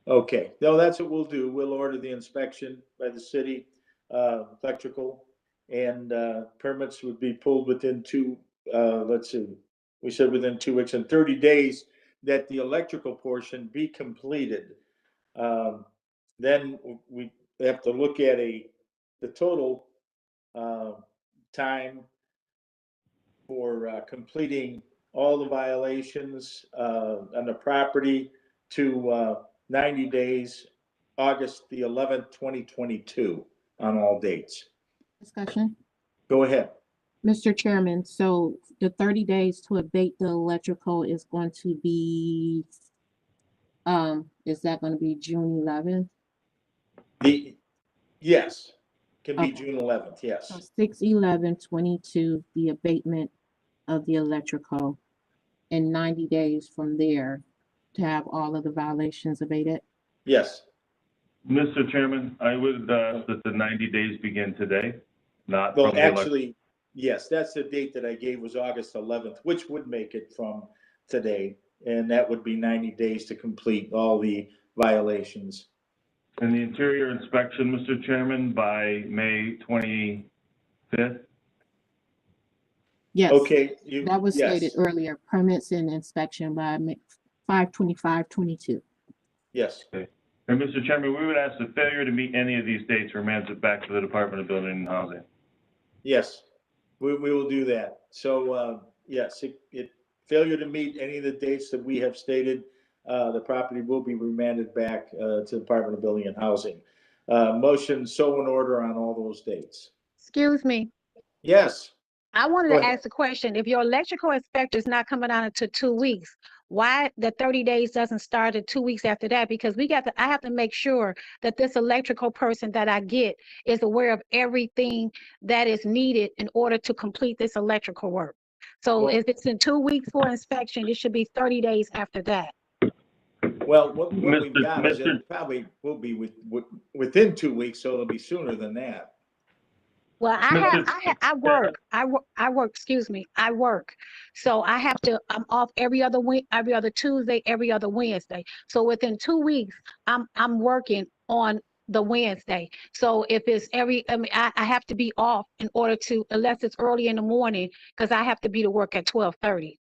Okay, no, that's what we'll do. We'll order the inspection by the city, electrical, and permits would be pulled within we said within 2 weeks and 30 days that the electrical portion be completed. Then we have to look at the total time for completing all the violations on the property to 90 days, August the 11th, 2022 on all dates. Discussion. Go ahead. Mr. Chairman, so the 30 days to abate the electrical is going to be, is that going to be June 11th? Yes, can be Okay. June 11th, yes. So 6/11/22, the abatement of the electrical, and 90 days from there to have all of the violations abated? Yes. Mr. Chairman, I would ask that the 90 days begin today, not Well, from the actually, yes, that's the date that I gave was August 11th, which would make it from today. And that would be 90 days to complete all the violations. And the interior inspection, Mr. Chairman, by May 25th? Yes. Okay. That was yes. stated earlier, permits and inspection by 5/25/22. Yes. Okay. And Mr. Chairman, we would ask the failure to meet any of these dates remands it back to the Department of Building and Housing. Yes, we will do that. So, yes, failure to meet any of the dates that we have stated, the property will be remanded back to the Department of Building and Housing. Motion so in order on all those dates. Excuse me. Yes. I wanted Go to ahead. ask a question. If your electrical inspector is not coming out until 2 weeks, why the 30 days doesn't start at 2 weeks after that? Because I have to make sure that this electrical person that I get is aware of everything that is needed in order to complete this electrical work. So Well- if it's in 2 weeks for inspection, it should be 30 days after that. Well, what we've got is Mr. it probably will be within 2 weeks, so it'll be sooner than that. Well, I work, excuse me, I work. So I'm off every other Tuesday, every other Wednesday. So within 2 weeks, I'm working on the Wednesday. So if it's I have to be off in order to, unless it's early in the morning, because I have to be to work at 12:30.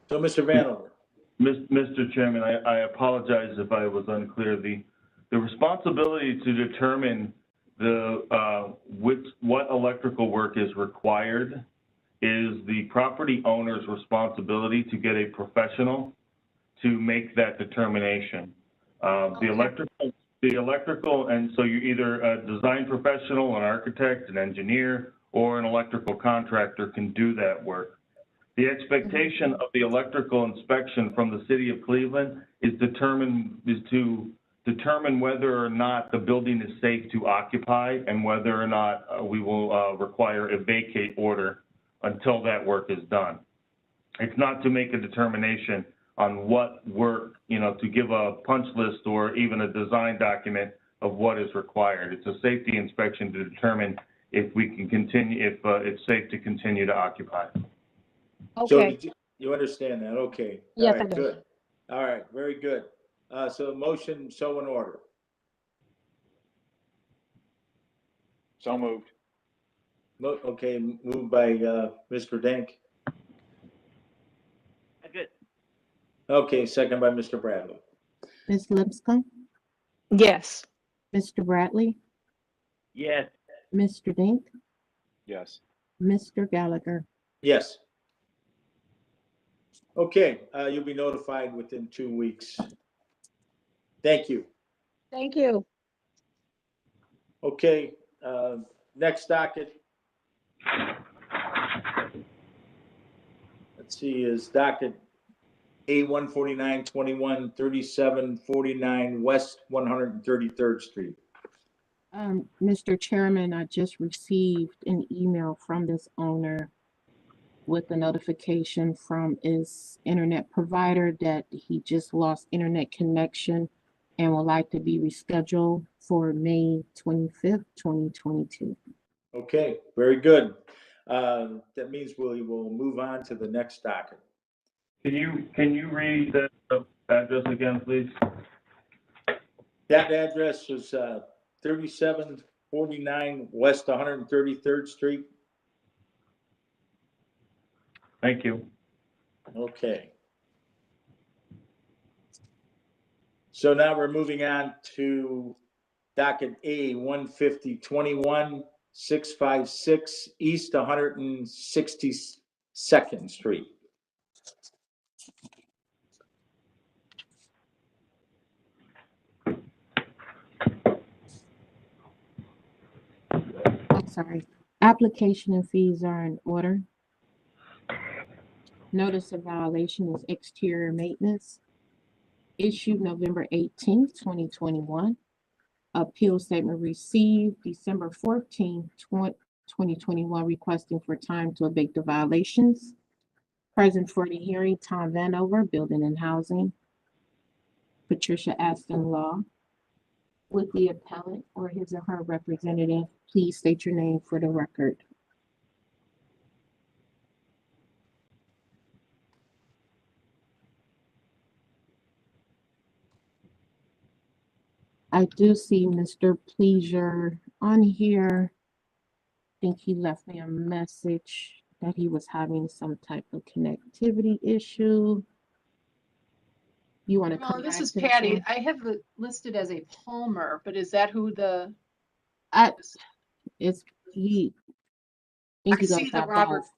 So, Mr. Vanover. Mr. Chairman, I apologize if I was unclear. The responsibility to determine what electrical work is required is the property owner's responsibility to get a professional to make that determination. The electrical, and so you're either a design professional, an architect, an engineer, or an electrical contractor can do that work. The expectation of the electrical inspection from the city of Cleveland is to determine whether or not the building is safe to occupy and whether or not we will require a vacate order until that work is done. It's not to make a determination on what work, to give a punch list or even a design document of what is required. It's a safety inspection to determine if we can continue, if it's safe to continue to occupy. So Okay, you understand that? Okay. Yes, All I right, do. good. All right, very good. So motion so in order. So moved. Okay, moved by Mr. Dank. Good. Okay, second by Mr. Bradley. Ms. Lipscomb, Yes. Mr. Bradley, Yes. Mr. Dink, Yes. Mr. Gallagher. Yes. Okay, you'll be notified within 2 weeks. Thank you. Thank you. Okay, next docket. Let's see, is docket A14921 3749 West 133rd Street. Mr. Chairman, I just received an email from this owner with a notification from his internet provider that he just lost internet connection and would like to be rescheduled for May 25th, 2022. Okay, very good. That means we will move on to the next docket. Can you read that address again, please? That address is 3749 West 133rd Street. Thank you. Okay. So now we're moving on to docket A 15021 656 East 162nd Street. I'm sorry. Application and fees are in order. Notice of violation is exterior maintenance. Issued November 18th, 2021. Appeal statement received December 14th, 2021, requesting for time to abate the violations. Present for the hearing, Tom Vanover, Building and Housing. Patricia Aston Law. With the appellant or his or her representative, please state your name for the record. I do see Mr. Pleasure on here. I think he left me a message that he was having some type of connectivity issue. You want to No, come this back is to the Patty. phone? I have it listed as a Palmer, but is that who the, It's he. I I think he goes see the by Robert both.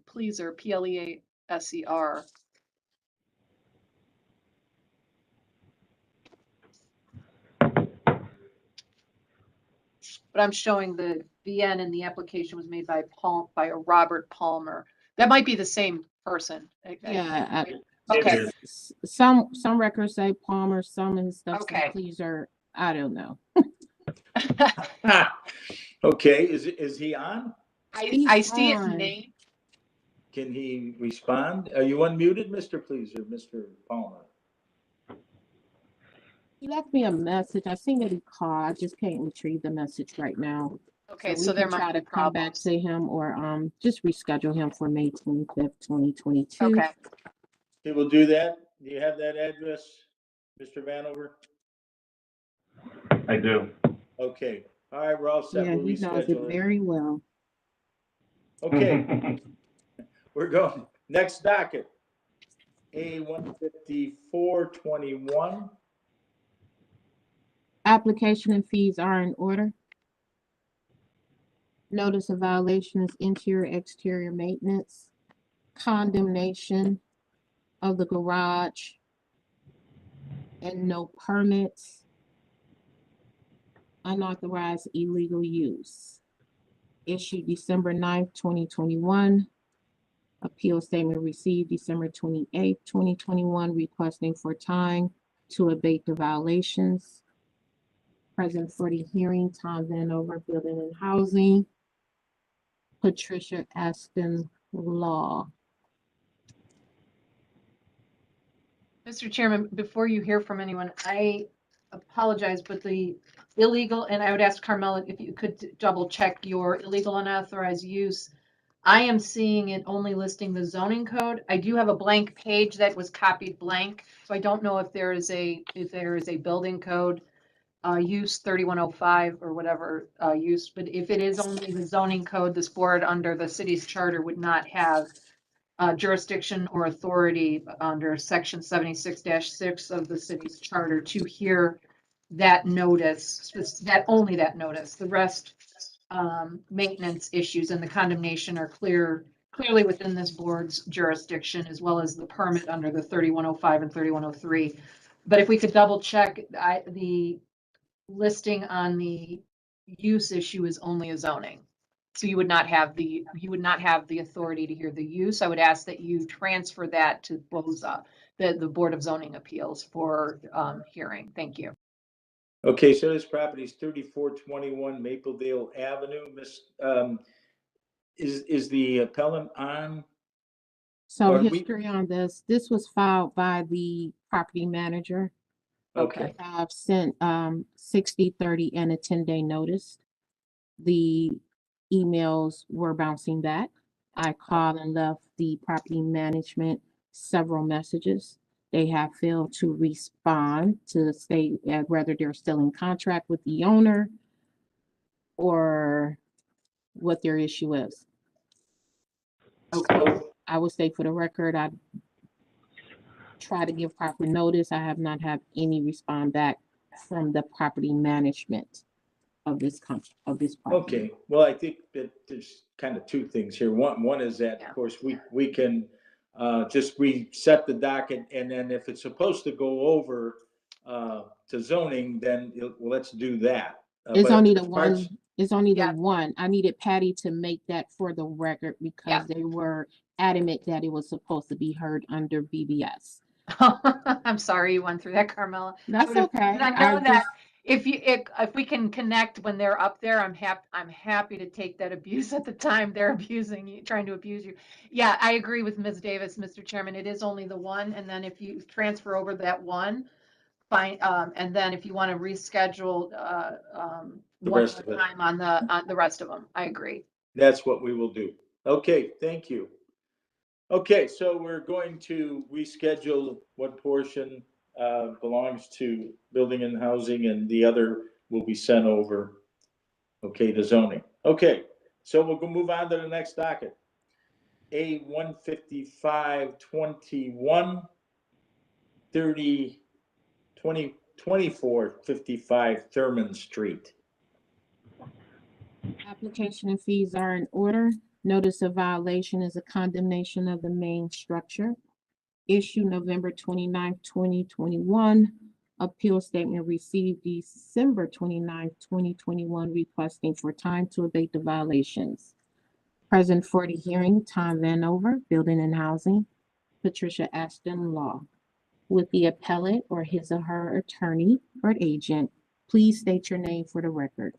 Pleaser, Pleaser. But I'm showing the VN in the application was made by a Robert Palmer. That might be the same person. Yeah. Okay. Some records say Palmer, some of his stuff Okay. say Pleaser. I don't know. Okay, is he on? I see his on. name. Can he respond? Are you unmuted, Mr. Pleaser, Mr. Palmer? He left me a message. I seen that he called. I just can't retrieve the message right now. Okay, we so there can might try be to come back problems. to him or just reschedule him for May 25th, 2022. Okay. He will do that. Do you have that address, Mr. Vanover? I do. Okay. All right, we're all set. Yeah, We'll he knows it reschedule it. very well. Okay, we're going. Next docket. A 15421. Application and fees are in order. Notice of violations, interior, exterior maintenance, condemnation of the garage, and no permits, unauthorized illegal use. Issued December 9th, 2021. Appeal statement received December 28th, 2021, requesting for time to abate the violations. Present for the hearing, Tom Vanover, Building and Housing. Patricia Aston Law. Mr. Chairman, before you hear from anyone, I apologize, but the illegal, and I would ask Carmella if you could double check your illegal unauthorized use. I am seeing it only listing the zoning code. I do have a blank page that was copied blank, so I don't know if there is a building code use 3105 or whatever use, but if it is only the zoning code, this board under the city's charter would not have jurisdiction or authority under section 76-6 of the city's charter to hear that notice, only that notice. The rest, maintenance issues and the condemnation are clearly within this board's jurisdiction, as well as the permit under the 3105 and 3103. But if we could double check, the listing on the use issue is only a zoning. So you would not have the authority to hear the use. I would ask that you transfer that to BOZA, the Board of Zoning Appeals, for hearing. Thank you. Okay, so this property is 3421 Mapledale Avenue. Is the appellant on? So Or we- history on this was filed by the property manager. Okay, I've sent 60, 30, and a 10-day notice. The emails were bouncing back. I called and left the property management several messages. They have failed to respond to say whether they're still in contract with the owner or what their issue is. Okay. I will state for the record, I try to give proper notice. I have not had any respond back from the property management of this property. okay. Well, I think that there's kind of two things here. One is that, of course, we can just reset the docket, and then if it's supposed to go over to zoning, then let's do that. It's But only if the one. parts- It's only Yeah. the one. I needed Patty to make that for the record because they were adamant that it was supposed to be heard under BBS. I'm sorry you went through that, Carmella. That's okay. I know that if we can connect when they're up there, I'm happy to take that abuse at the time they're abusing you, trying to abuse you. Yeah, I agree with Ms. Davis, Mr. Chairman. It is only the one, and then if you transfer over that one, fine. And then if you want to reschedule The one rest more of it. time on the rest of them, I agree. That's what we will do. Okay, thank you. Okay, so we're going to reschedule what portion belongs to building and housing, and the other will be sent over, okay, to zoning. Okay, so we'll go move on to the next docket. A 15521 2455 Thurman Street. Application and fees are in order. Notice of violation is a condemnation of the main structure. Issue November 29th, 2021. Appeal statement received December 29th, 2021, requesting for time to abate the violations. Present for the hearing, Tom Vanover, Building and Housing. Patricia Aston Law. With the appellate or his or her attorney or agent, please state your name for the record.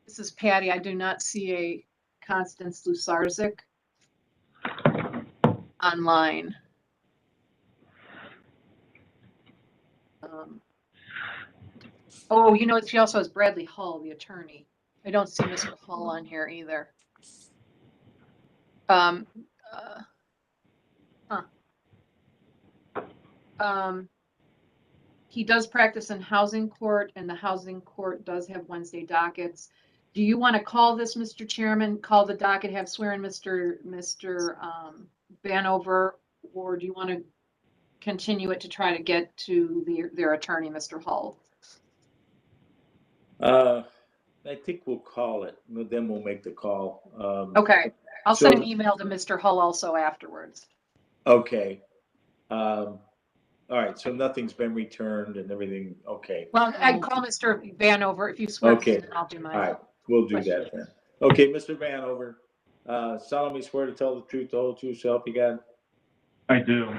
This is Patty. I do not see a Constance Lusarzik online. Oh, you know, she also has Bradley Hull, the attorney. I don't see Mr. Hull on here either. he does practice in housing court, and the housing court does have Wednesday dockets. Do you want to call this, Mr. Chairman, call the docket, have swear in Mr. Vanover, or do you want to continue it to try to get to their attorney, Mr. Hull? I think we'll call it, then we'll make the call. Okay, I'll send an so- email to Mr. Hull also afterwards. Okay. All right, so nothing's been returned and everything, okay. Well, I'd call Mr. Vanover if you swear, Okay. then I'll do mine. All right, we'll do that then. Okay, Mr. Vanover, solemnly swear to tell the truth, the whole truth, so help you God. I do.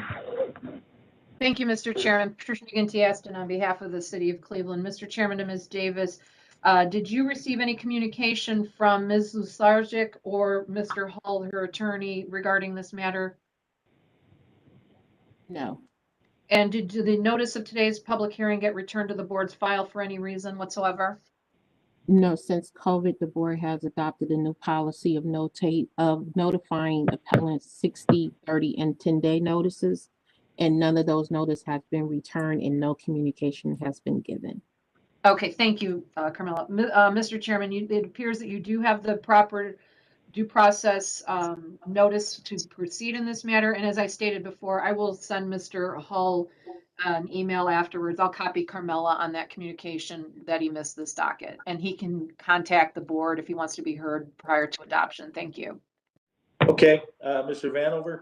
Thank you, Mr. Chairman. Patricia McGinty-Aston on behalf of the city of Cleveland. Mr. Chairman to Ms. Davis, did you receive any communication from Ms. Lusargic or Mr. Hull, her attorney, regarding this matter? No. And did the notice of today's public hearing get returned to the board's file for any reason whatsoever? No, since COVID, the board has adopted a new policy of notifying appellants 60, 30, and 10-day notices. And none of those notices have been returned and no communication has been given. Okay, thank you, Carmela. Mr. Chairman, it appears that you do have the proper due process notice to proceed in this matter. And as I stated before, I will send Mr. Hull an email afterwards. I'll copy Carmela on that communication that he missed this docket, and he can contact the board if he wants to be heard prior to adoption. Thank you. Okay, Mr. Vanover?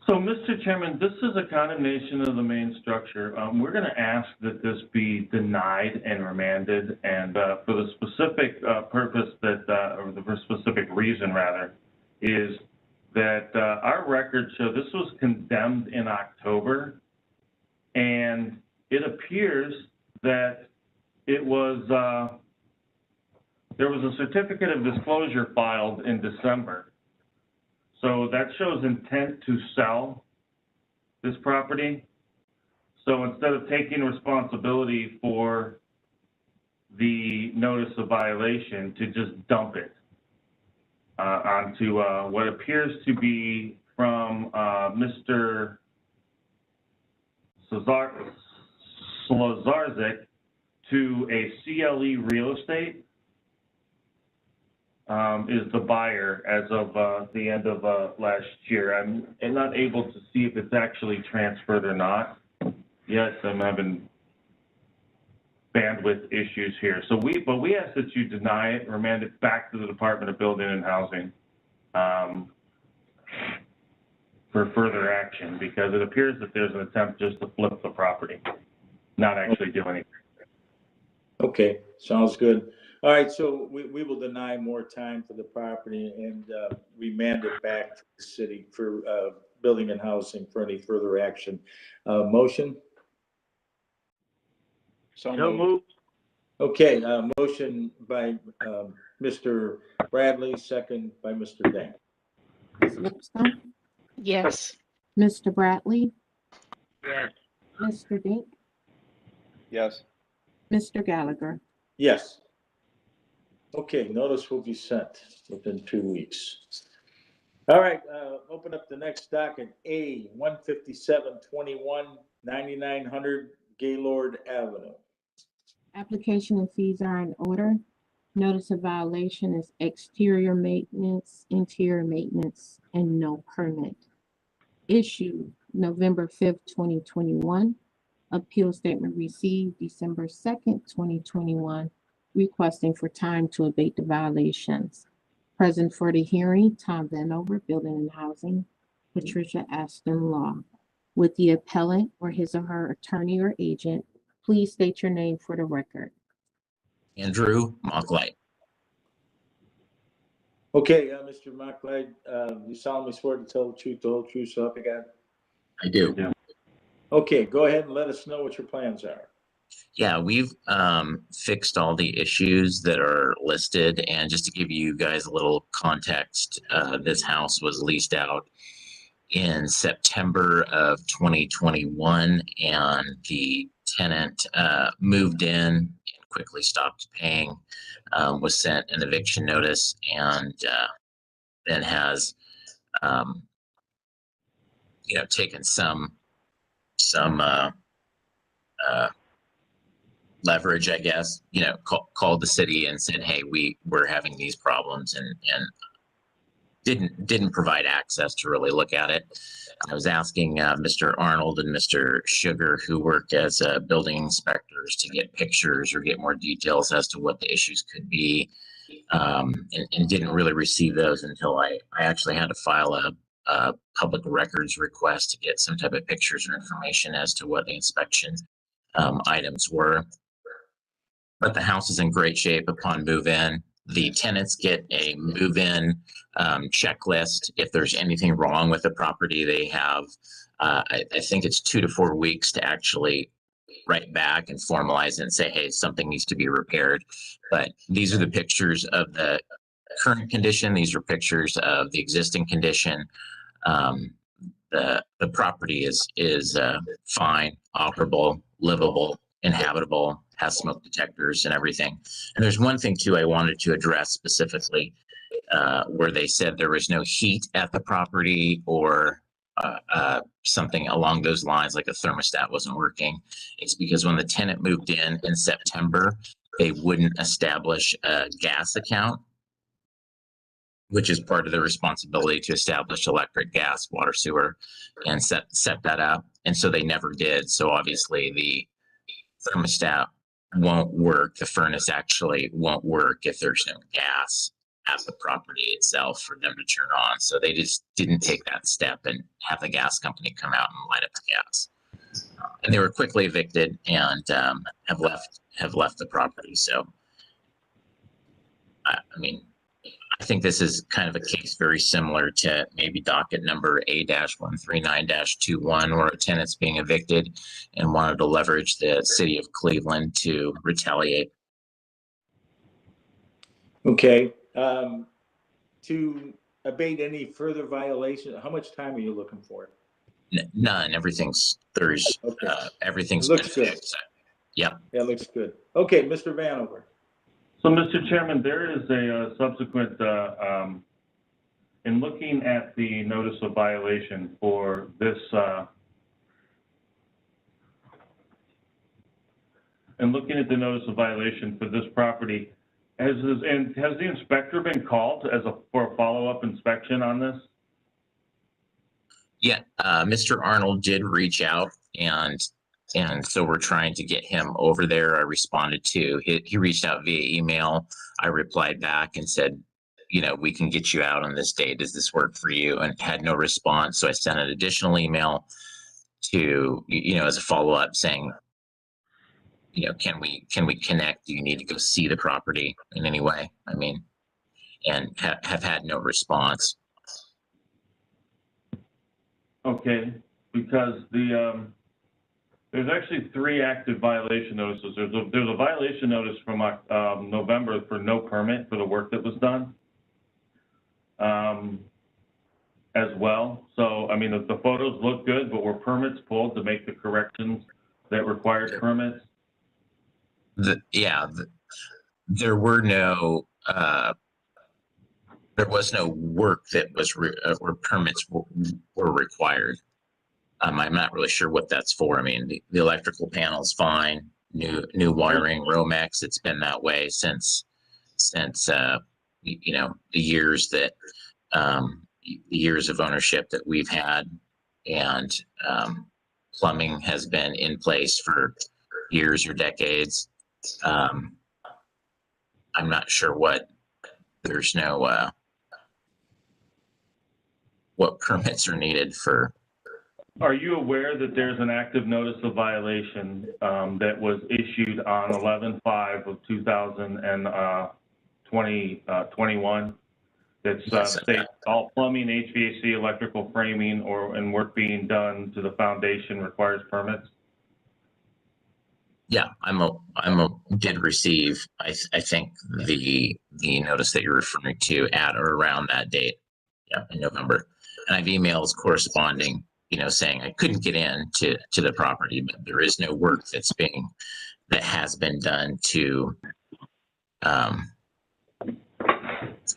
So, Mr. Chairman, this is a condemnation of the main structure. We're going to ask that this be denied and remanded, and for the specific purpose that, or the specific reason rather, is that our records show this was condemned in October, and it appears that it was, there was a certificate of disclosure filed in December. So that shows intent to sell this property. So instead of taking responsibility for the notice of violation, to just dump it onto what appears to be from Mr. Slazarzik to a CLE Real Estate. Is the buyer as of the end of last year. I'm not able to see if it's actually transferred or not. Yes, I'm having bandwidth issues here. So but we ask that you deny it, remand it back to the Department of Building and Housing for further action, because it appears that there's an attempt just to flip the property, not actually do anything. Okay, sounds good. All right, so we will deny more time for the property and remand it back to the city for building and housing for any further action. Motion? So moved. Okay, motion by Mr. Bradley, second by Mr. Dang. Ms. Lipscomb, Yes. Mr. Bradley, Yes. Mr. Dink, Yes. Mr. Gallagher. Yes. Okay, notice will be sent within 2 weeks. All right, open up the next docket, A 15721 9900 Gaylord Avenue. Application and fees are in order. Notice of violation is exterior maintenance, interior maintenance, and no permit. Issued November 5th, 2021. Appeal statement received December 2nd, 2021, requesting for time to abate the violations. Present for the hearing, Tom Vanover, Building and Housing, Patricia Aston Law. With the appellant or his or her attorney or agent, please state your name for the record. Andrew Mocklight. Okay, Mr. Mocklight, you solemnly swear to tell the truth, the whole truth, so help you God? I do. Yeah. Okay, go ahead and let us know what your plans are. Yeah, we've fixed all the issues that are listed. And just to give you guys a little context, this house was leased out in September of 2021, and the tenant moved in and quickly stopped paying, was sent an eviction notice, and then has taken some leverage, I guess, called the city and said, hey, we're having these problems, and didn't provide access to really look at it. I was asking Mr. Arnold and Mr. Sugar, who work as building inspectors, to get pictures or get more details as to what the issues could be, and didn't really receive those until I actually had to file a public records request to get some type of pictures or information as to what the inspection items were. But the house is in great shape upon move-in. The tenants get a move-in checklist. If there's anything wrong with the property, they have, I think it's 2 to 4 weeks to actually write back and formalize it and say, hey, something needs to be repaired. But these are the pictures of the current condition. These are pictures of the existing condition. The property is fine, operable, livable, inhabitable, has smoke detectors and everything. And there's one thing too I wanted to address specifically, where they said there was no heat at the property or something along those lines, like a thermostat wasn't working. It's because when the tenant moved in September, they wouldn't establish a gas account, which is part of the responsibility to establish electric, gas, water, sewer, and set that up. And so they never did. So obviously the thermostat won't work. The furnace actually won't work if there's no gas at the property itself for them to turn on. So they just didn't take that step and have the gas company come out and light up the gas. And they were quickly evicted and have left the property. So, I mean, I think this is kind of a case very similar to maybe docket number A-139-21, where a tenant's being evicted and wanted to leverage the city of Cleveland to retaliate. Okay. To abate any further violation, how much time are you looking for? None. Everything's everything's looks good. Yep. Yeah, looks good. Okay, Mr. Vanover. So, Mr. Chairman, there is a subsequent, in looking at the notice of violation for this, property, has the inspector been called for a follow-up inspection on this? Yeah, Mr. Arnold did reach out, and so we're trying to get him over there. I responded to, he reached out via email. I replied back and said, we can get you out on this day. Does this work for you? And had no response. So I sent an additional email to, as a follow-up saying, can we connect? Do you need to go see the property in any way? I mean, and have had no response. Okay, because there's actually 3 active violation notices. There's a violation notice from November for no permit for the work that was done, as well. So, I mean, the photos look good, but were permits pulled to make the corrections that required permits? There was no work that was or permits were required. I'm not really sure what that's for. I mean, the electrical panel's fine, new wiring, Romex. It's been that way since the years that the years of ownership that we've had, and plumbing has been in place for years or decades. I'm not sure what permits are needed for. Are you aware that there's an active notice of violation that was issued on 11/5 of 2021 that states all plumbing, HVAC, electrical framing, and work being done to the foundation requires permits? Yeah, did receive, I think, the notice that you're referring to at or around that date, in November. And I've emails corresponding, saying I couldn't get in to the property, but there is no work that has been done to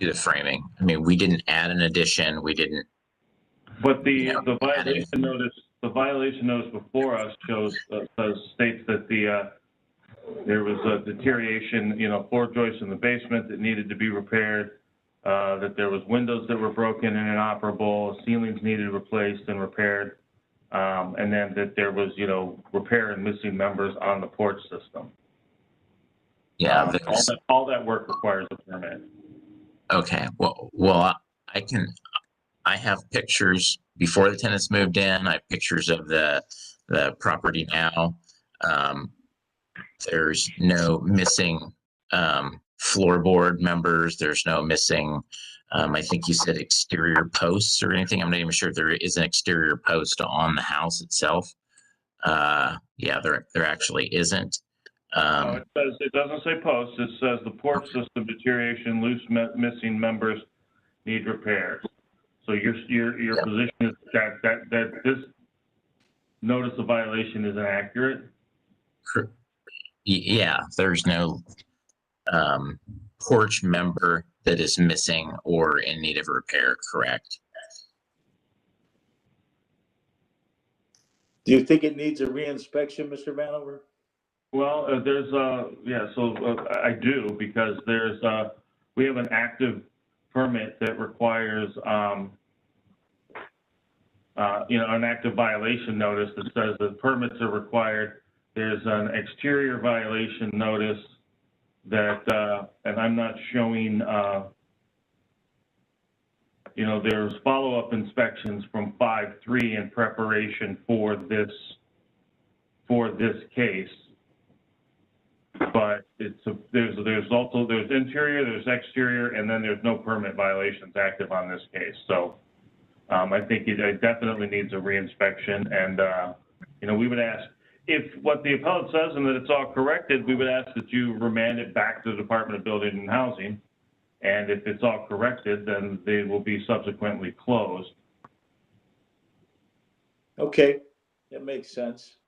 the framing. I mean, we didn't add an addition. We didn't. But the violation notice the violation notice before us states that there was a deterioration, floor joists in the basement that needed to be repaired, that there was windows that were broken and inoperable, ceilings needed replaced and repaired, and then that there was, repair and missing members on the porch system. Yeah, all that work requires a permit. okay. Well, I have pictures before the tenants moved in. I have pictures of the property now. There's no missing floorboard members. There's no missing, I think you said exterior posts or anything. I'm not even sure if there is an exterior post on the house itself. Yeah, there actually isn't. No, it doesn't say posts. It says the porch system deterioration, missing members need repairs. So your position is that this notice of violation is inaccurate? Yeah, there's no porch member that is missing or in need of repair, correct? Do you think it needs a reinspection, Mr. Vanover? Well, I do, because we have an active permit that requires, an active violation notice that says that permits are required. There's an exterior violation notice that, and I'm not showing, there's follow-up inspections from 5/3 in preparation for this case. But there's interior, there's exterior, and then there's no permit violations active on this case. So I think it definitely needs a reinspection, and we would ask, if what the appellate says and that it's all corrected, we would ask that you remand it back to the Department of Building and Housing. And if it's all corrected, then they will be subsequently closed. Okay, that makes sense.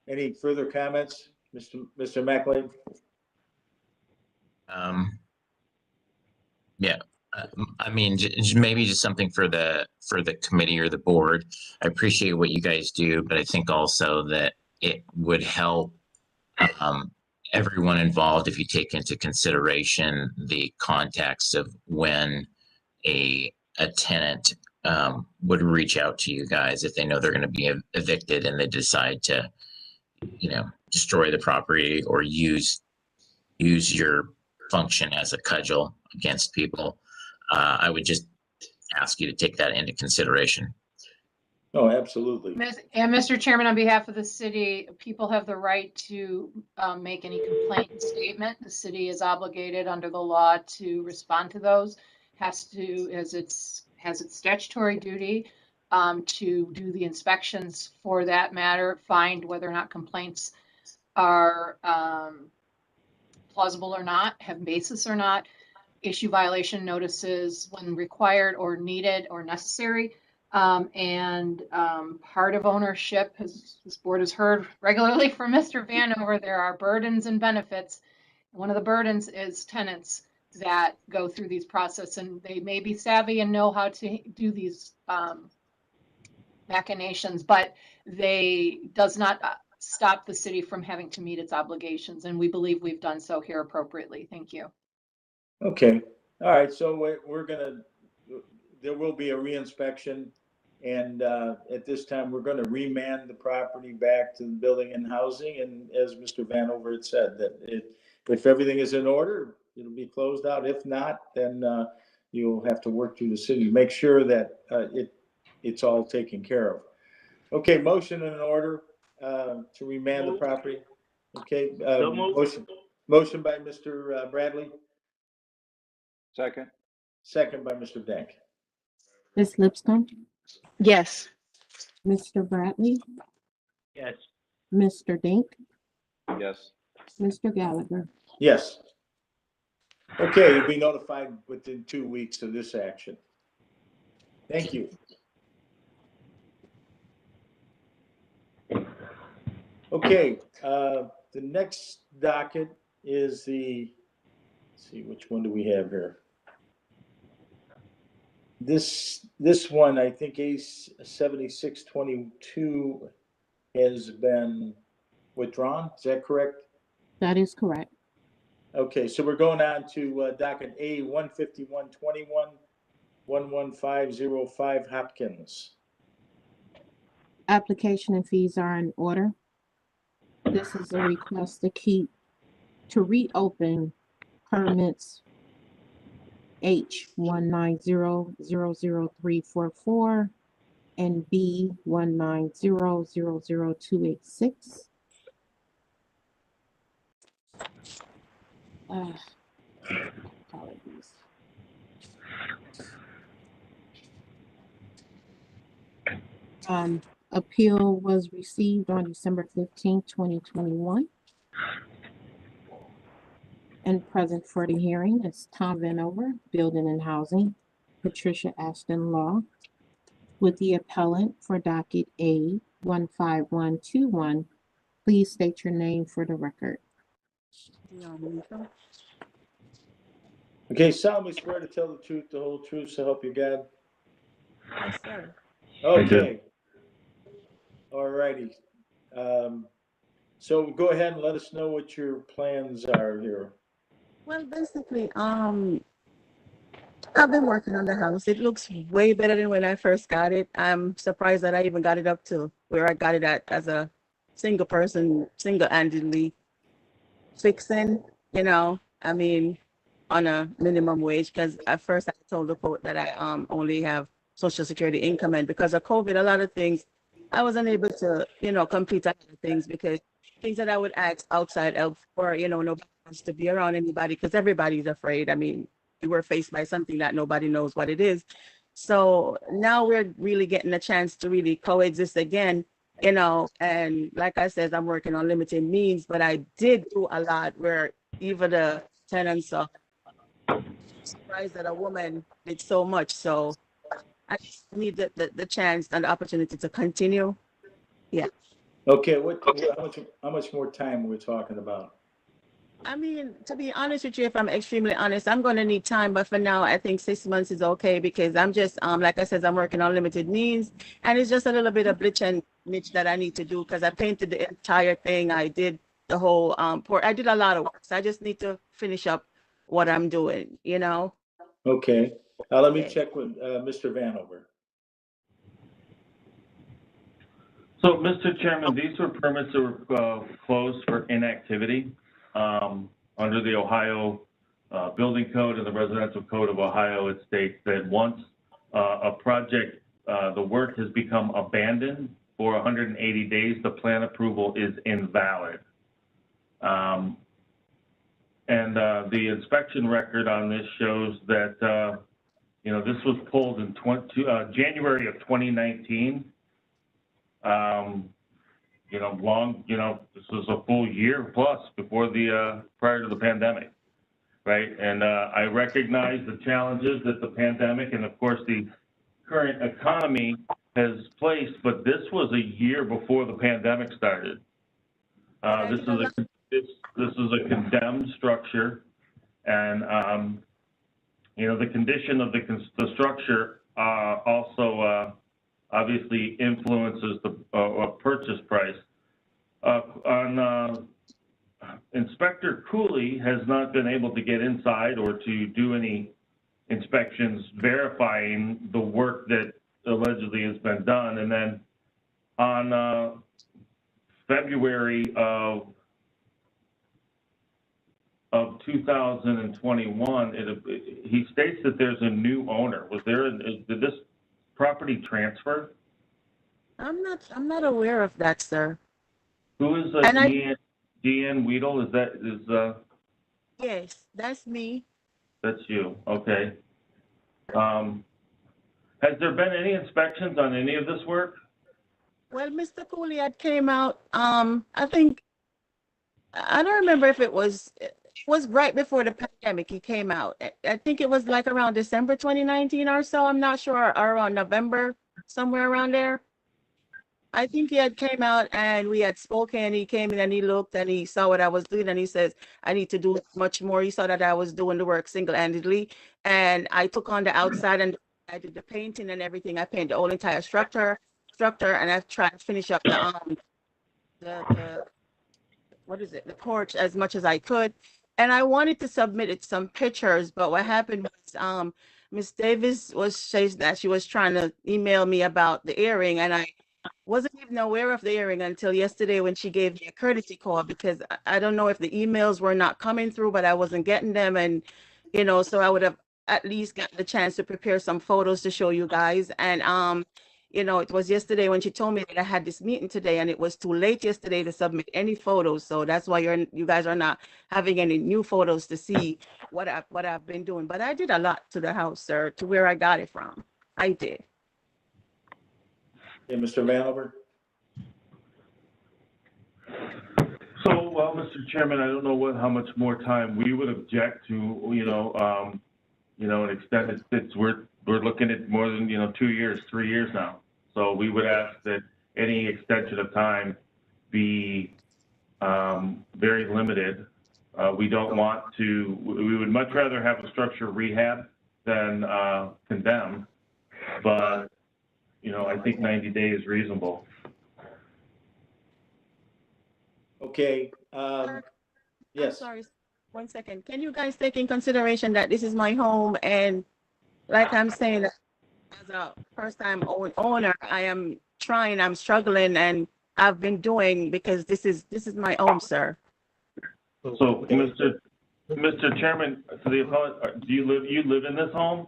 Any further comments, Mr. McLean? Yeah, I mean, maybe just something for the committee or the board. I appreciate what you guys do, but I think also that it would help everyone involved if you take into consideration the context of when a tenant would reach out to you guys if they know they're going to be evicted and they decide to, destroy the property or use your function as a cudgel against people. I would just ask you to take that into consideration. Oh, absolutely. And Mr. Chairman, on behalf of the city, people have the right to make any complaint statement. The city is obligated under the law to respond to those, has its statutory duty to do the inspections for that matter, find whether or not complaints are plausible or not, have basis or not, issue violation notices when required or needed or necessary. And part of ownership, as this board has heard regularly from Mr. Vanover, there are burdens and benefits. One of the burdens is tenants that go through these processes, and they may be savvy and know how to do these machinations, but they does not stop the city from having to meet its obligations. And we believe we've done so here appropriately. Thank you. Okay. All right. So there will be a reinspection. And at this time, we're going to remand the property back to the Building and Housing. And as Mr. Vanover had said, that if everything is in order, it'll be closed out. If not, then you'll have to work through the city to make sure that it's all taken care of. Okay, motion in order to remand the property. Okay, motion by Mr. Bradley. Second by Mr. Dank. Ms. Lipscomb, Yes. Mr. Bradley, Yes. Mr. Dink, Yes. Mr. Gallagher. Yes. Okay, you'll be notified within 2 weeks of this action. Thank you. Okay, the next docket is let's see, which one do we have here? This one, I think Ace 7622 has been withdrawn. Is that correct? That is correct. Okay, so we're going on to docket A 15121, 11505 Hopkins. Application and fees are in order. This is a request to reopen permits H190-00344 and B190-00286. Apologies. Appeal was received on December 15th, 2021. And present for the hearing is Tom Vanover, Building and Housing, Patricia Ashton Law, with the appellant for docket A 15121. Please state your name for the record. Okay, solemnly swear to tell the truth, the whole truth, so help you God. Yes, sir. Okay. All righty. So go ahead and let us know what your plans are here. Well, basically, I've been working on the house. It looks way better than when I first got it. I'm surprised that I even got it up to where I got it at as a single person, single-handedly fixing, I mean, on a minimum wage, because at first I told the court that I only have Social Security income, and because of COVID, a lot of things I was unable to, complete a lot of things, because things that I would ask outside help for, nobody wants to be around anybody because everybody's afraid. I mean, we were faced by something that nobody knows what it is. So now we're really getting a chance to really coexist again, and like I said, I'm working on limited means, but I did do a lot where even the tenants are surprised that a woman did so much. So I just need the chance and the opportunity to continue. Yeah. Okay, how much more time we're talking about? I mean, to be honest with you, if I'm extremely honest, I'm going to need time. But for now, I think 6 months is okay, because I'm just, like I said, I'm working on limited means. And it's just a little bit of bleach and niche that I need to do, because I painted the entire thing. I did the whole I did a lot of work. So I just need to finish up what I'm doing, Okay. Let me check with Mr. Vanover. So, Mr. Chairman, these were permits that were closed for inactivity under the Ohio Building Code and the Residential Code of Ohio. It states that once a project, the work has become abandoned for 180 days, the plan approval is invalid. And the inspection record on this shows that, this was pulled in January of 2019. This was a full year plus before prior to the pandemic, right? And I recognize the challenges that the pandemic and, of course, the current economy has placed, but this was a year before the pandemic started. This is a condemned structure, and the condition of the structure also obviously influences the purchase price. Inspector Cooley has not been able to get inside or to do any inspections verifying the work that allegedly has been done. And then on February of 2021, he states that there's a new owner. Did this property transfer? I'm not aware of that, sir. Who is Deanne Weedle? Yes, that's me. That's you. Okay. Has there been any inspections on any of this work? Well, Mr. Cooley had came out, I think, I don't remember if it was right before the pandemic he came out. I think it was like around December 2019 or so. I'm not sure, or around November, somewhere around there. I think he had came out and we had spoken. He came in and he looked and he saw what I was doing and he says, I need to do much more. He saw that I was doing the work single-handedly, and I took on the outside and I did the painting and everything. I painted the whole entire structure, and I've tried to finish up the what is it, the porch as much as I could. And I wanted to submit it some pictures, but what happened was Miss Davis was saying that she was trying to email me about the earring, and I wasn't even aware of the earring until yesterday when she gave me a courtesy call, because I don't know if the emails were not coming through, but I wasn't getting them. And, so I would have at least gotten the chance to prepare some photos to show you guys. And, it was yesterday when she told me that I had this meeting today, and it was too late yesterday to submit any photos. So that's why you guys are not having any new photos to see what I've been doing. But I did a lot to the house, sir, to where I got it from. I did. Okay, Mr. Vanover? So, well, Mr. Chairman, I don't know how much more time we would object to, an extended, we're looking at more than, 2 years, 3 years now. So we would ask that any extension of time be very limited. We don't want to, we would much rather have a structure rehab than condemned, but, I think 90 days is reasonable. Okay, I'm yes. sorry, 1 second. Can you guys take in consideration that this is my home, and like I'm saying, as a first-time owner, I'm struggling, and I've been doing, because this is my home, sir. So, Mr. Chairman, to the appellant, do you live in this home?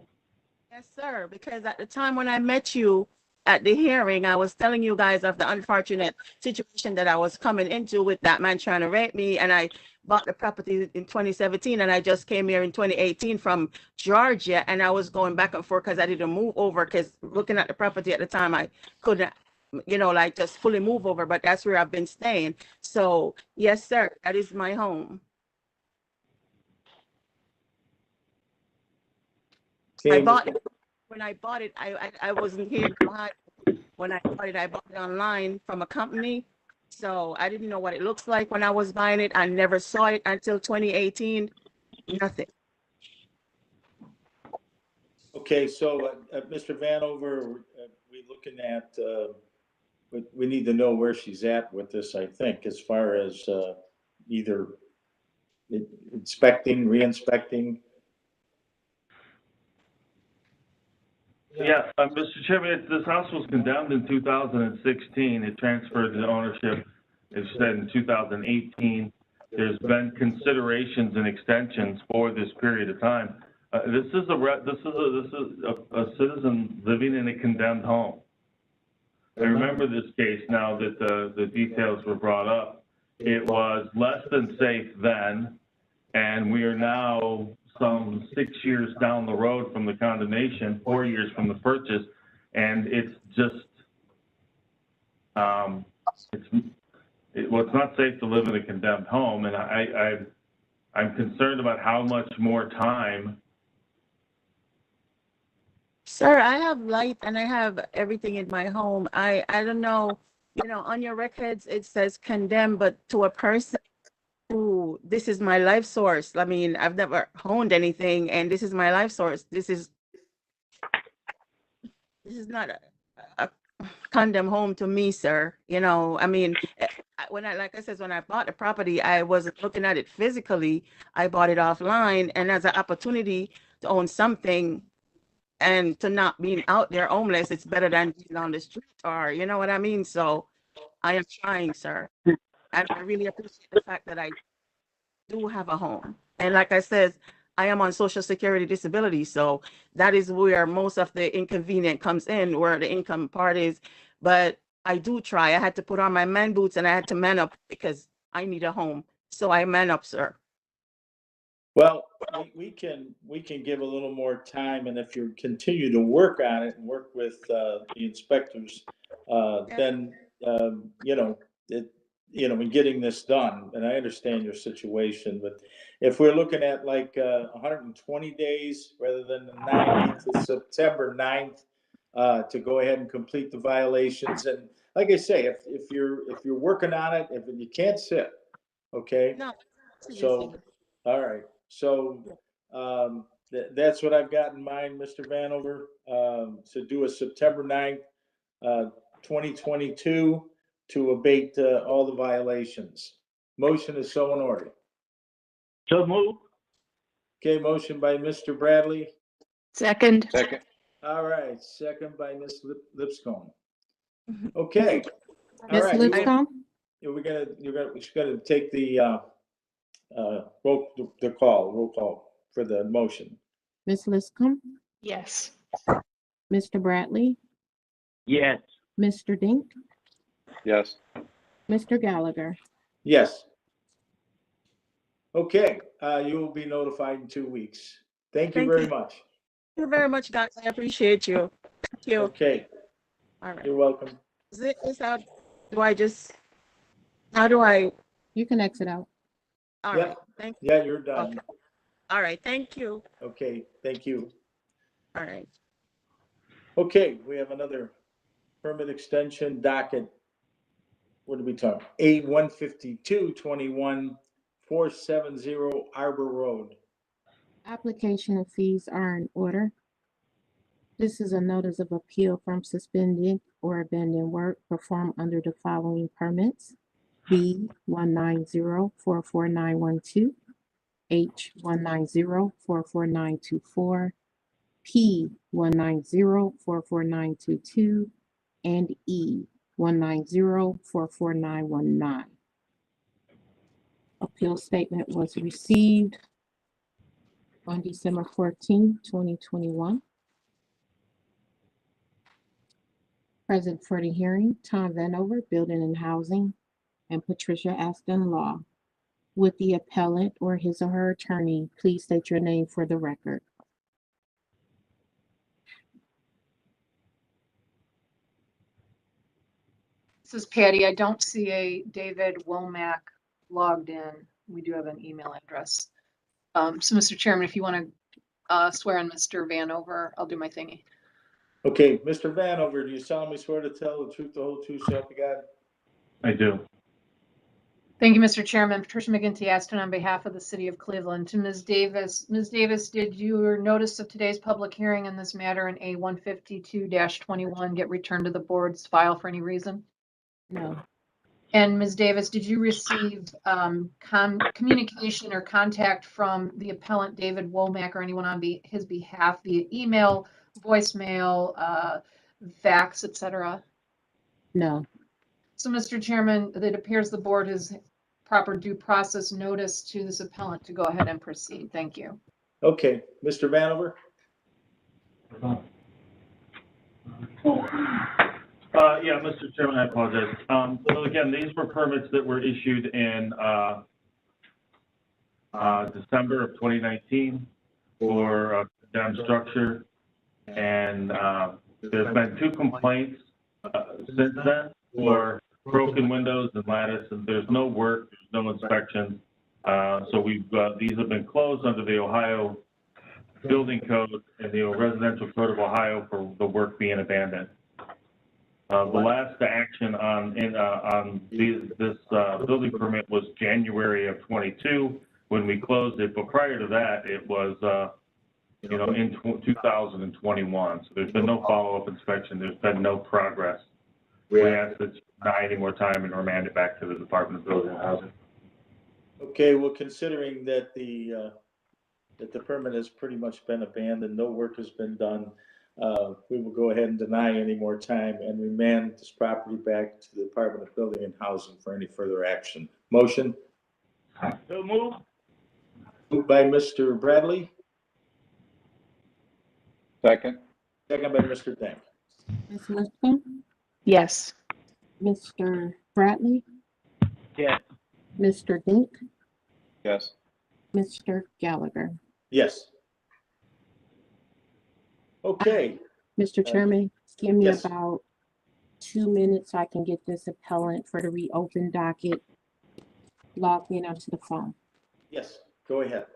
Yes, sir, because at the time when I met you at the hearing, I was telling you guys of the unfortunate situation that I was coming into with that man trying to rape me, and I bought the property in 2017, and I just came here in 2018 from Georgia, and I was going back and forth because I didn't move over, because looking at the property at the time, I couldn't, just fully move over, but that's where I've been staying. So, yes, sir, that is my home. Okay, I bought it. When I bought it, I wasn't here. When I bought it online from a company. So I didn't know what it looks like when I was buying it. I never saw it until 2018. Nothing. Okay, so Mr. Vanover, we're looking at, we need to know where she's at with this, I think, as far as either inspecting, re-inspecting. Yeah, Mr. Chairman, this house was condemned in 2016. It transferred to ownership, it said, in 2018. There's been considerations and extensions for this period of time. This is a citizen living in a condemned home. I remember this case now that the details were brought up. It was less than safe then, and we are now some 6 years down the road from the condemnation, 4 years from the purchase, and it's just, it's not safe to live in a condemned home, and I'm concerned about how much more time. Sir, I have light and I have everything in my home. I don't know, on your records, it says condemned, but to a person who, this is my life source. I mean, I've never owned anything, and this is my life source. This is not a condemned home to me, sir. I mean, like I said, when I bought the property, I wasn't looking at it physically. I bought it offline, and as an opportunity to own something and to not being out there homeless, it's better than being on the street, or, you know what I mean? So I am trying, sir. And I really appreciate the fact that I do have a home. And like I said, I am on Social Security disability. So that is where most of the inconvenience comes in, where the income part is. But I do try. I had to put on my man boots, and I had to man up because I need a home. So I man up, sir. Well, we can give a little more time, and if you continue to work on it and work with the inspectors, then in getting this done. And I understand your situation, but if we're looking at like 120 days rather than the 90 to September 9th to go ahead and complete the violations, and like I say, if you're working on it, if you can't sit, okay. No. So, all right. So, That's what I've got in mind, Mr. Vanover, to do a September 9th, 2022 to abate all the violations. Motion is so in order. So move. Okay, motion by Mr. Bradley. Second. Second. All right, second by Ms. Lipscomb. Okay, all Ms. right. Lipscomb, We're gonna take the roll call for the motion. Ms. Lipscomb, Yes. Mr. Bradley, Yes. Mr. Dink, Yes. Mr. Gallagher. Yes. Okay, you will be notified in 2 weeks. Thank you Thank very you. much. Thank you very much, guys. I appreciate you. Thank you. Okay, All right. you're welcome. How do I, You can exit out. all Yeah. right, thank, Yeah, you're done. okay. All right, thank you. Okay, thank you. All right. Okay, we have another permit extension docket. What are we talking? A-152-21, 470 Arbor Road. Application and fees are in order. This is a notice of appeal from suspended or abandoned work performed under the following permits: B 190-44912, H 190-44924, P 190-44922, and E 190-44919. Appeal statement was received on December 14, 2021. Present for the hearing, Tom Vanover, Building and Housing, and Patricia Aston Law. Would the appellant or his or her attorney please state your name for the record? This is Patty. I don't see a David Womack logged in. We do have an email address. So Mr. Chairman, if you want to swear in Mr. Vanover, I'll do my thingy. Okay, Mr. Vanover, do you solemnly swear to tell the truth, the whole truth, so help you God? I do. Thank you, Mr. Chairman. Patricia McGinty Aston on behalf of the city of Cleveland. To Ms. Davis. Ms. Davis, did your notice of today's public hearing in this matter in A-152-21 get returned to the board's file for any reason? No. And Ms. Davis, did you receive communication or contact from the appellant David Womack or anyone on his behalf via email, voicemail, fax, etc.? No. So, Mr. Chairman, it appears the board has proper due process notice to this appellant to go ahead and proceed. Thank you. Okay, Mr. Vanover? Yeah, Mr. Chairman, I apologize. So again, these were permits that were issued in December of 2019 for dam structure. And there's been 2 complaints since then for broken windows and lattice, and there's no work, there's no inspection. So these have been closed under the Ohio Building Code and the Residential Code of Ohio for the work being abandoned. The last action on this building permit was January of 22 when we closed it, but prior to that, it was in 2021. So there's been no follow-up inspection. There's been no progress. We ask that you deny any more time and remand it back to the Department of Building and Housing. Okay, well, considering that the permit has pretty much been abandoned, no work has been done, we will go ahead and deny any more time and remand this property back to the Department of Building and Housing for any further action. Motion? So move. Moved by Mr. Bradley, Second. second by Mr. Dink. Ms. Lipscomb, Yes. Mr. Bradley, Yes. Mr. Dink, Yes. Mr. Gallagher. Yes. Okay, Mr. Chairman, give me yes. about 2 minutes so I can get this appellant for the reopened docket logged in onto the phone. Yes, go ahead.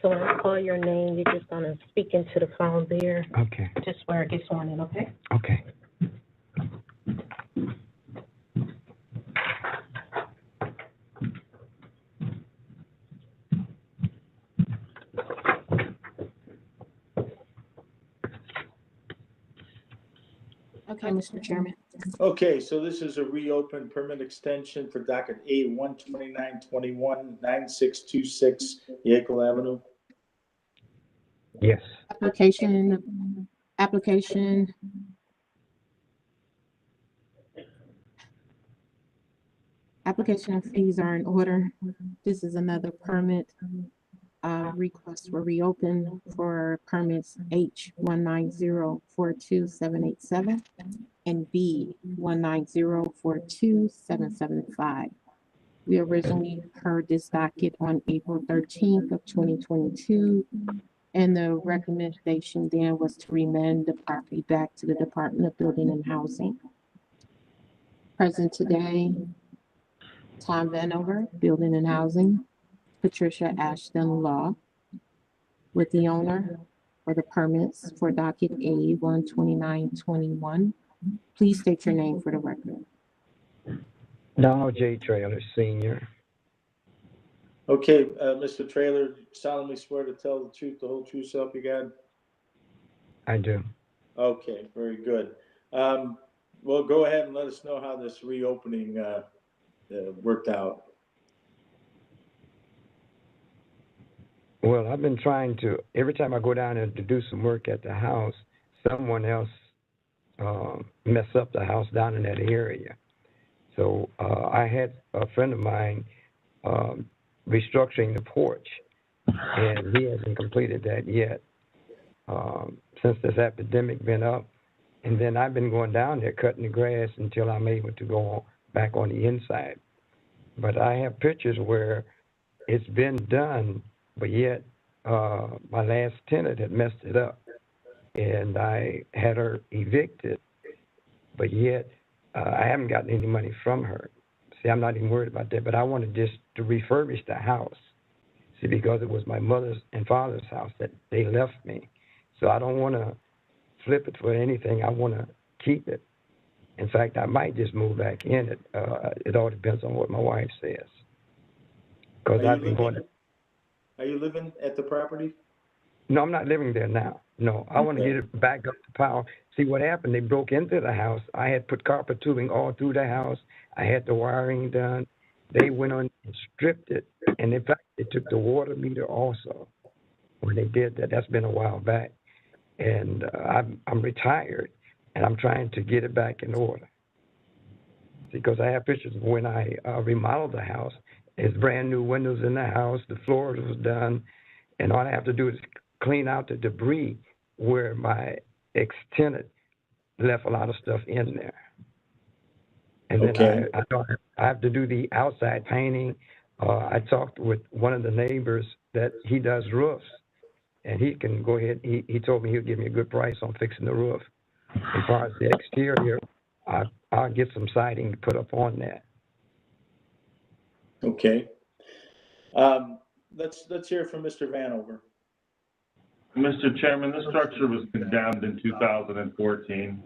So when I call your name, you're just gonna speak into the phone there, Okay, just where it gets sworn in, okay? okay. Okay, Mr. Chairman. Okay, so this is a reopened permit extension for docket A 12921 9626 Yekel Avenue. Yes. Application and fees are in order. This is another permit, request for reopen for permits H 1904277 and B 190427775. We originally heard this docket on April 13th of 2022. And the recommendation then was to remand the property back to the Department of Building and Housing. Present today, Tom Vanover, Building and Housing, Patricia Ashton Law, with the owner for the permits for docket A 12921. Please state your name for the record. Donald J. Traylor, Senior. Okay, Mr. Trailer, solemnly swear to tell the truth, the whole true self you got? I do. Okay, very good. Well, go ahead and let us know how this reopening worked out. Well, I've been trying to, every time I go down there to do some work at the house, someone else mess up the house down in that area. So I had a friend of mine restructuring the porch, and he hasn't completed that yet since this epidemic been up. And then I've been going down there cutting the grass until I'm able to go back on the inside. But I have pictures where it's been done, but yet my last tenant had messed it up, and I had her evicted, but yet I haven't gotten any money from her. See, I'm not even worried about that, but I wanted just to refurbish the house. See, because it was my mother's and father's house that they left me. So I don't want to flip it for anything. I want to keep it. In fact, I might just move back in it. It all depends on what my wife says. Because I've been going to... Are you living at the property? No, I'm not living there now. No, I want to get it back up to power. See what happened? They broke into the house. I had put copper tubing all through the house. I had the wiring done. They went on and stripped it. And in fact, they took the water meter also. When they did that, that's been a while back. And I'm retired, and I'm trying to get it back in order. Because I have pictures of when I remodeled the house. There's brand new windows in the house. The floors was done. And all I have to do is clean out the debris where my ex-tenant left a lot of stuff in there. And then I have to do the outside painting. I talked with one of the neighbors that he does roofs, and he can go ahead. He told me he'll give me a good price on fixing the roof. As far as the exterior, I'll get some siding to put up on that. Okay. Let's hear from Mr. Vanover. Mr. Chairman, this structure was condemned in 2014.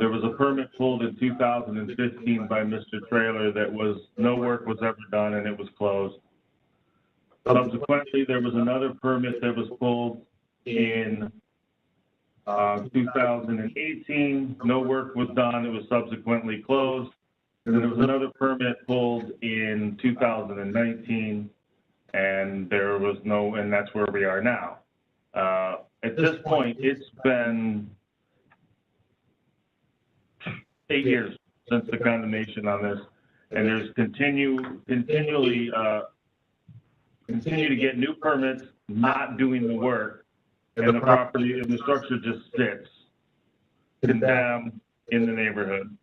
There was a permit pulled in 2015 by Mr. Trailer that no work was ever done, and it was closed. Subsequently, there was another permit that was pulled in 2018. No work was done. It was subsequently closed. And then there was another permit pulled in 2019, and there was and that's where we are now. At this point, it's been 8 years since the condemnation on this, and there's continue to get new permits, not doing the work, and the property and the structure just sits condemned in the neighborhood.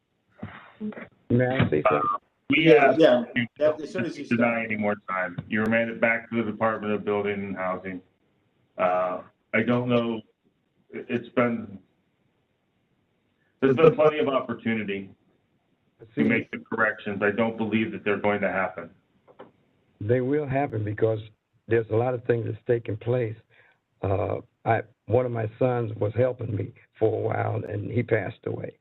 May I say something? We asked you as soon as you to deny any more time. You remanded back to the Department of Building and Housing. I don't know. There's been plenty of opportunity to make the corrections. I don't believe that they're going to happen. They will happen because there's a lot of things that's taking place. One of my sons was helping me for a while, and he passed away.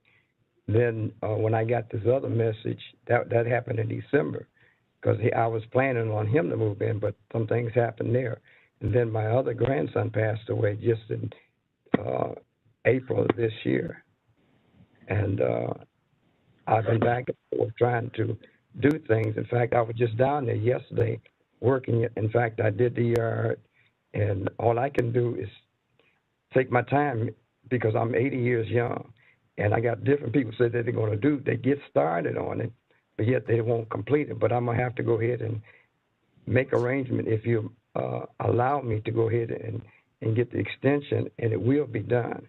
Then when I got this other message, that happened in December, because I was planning on him to move in, but some things happened there. And then my other grandson passed away just in April of this year. And I've been back and forth trying to do things. In fact, I was just down there yesterday working it. In fact, I did the yard, and all I can do is take my time because I'm 80 years young. And I got different people say that they're going to do, they get started on it, but yet they won't complete it. But I'm going to have to go ahead and make arrangement if you allow me to go ahead and get the extension, and it will be done.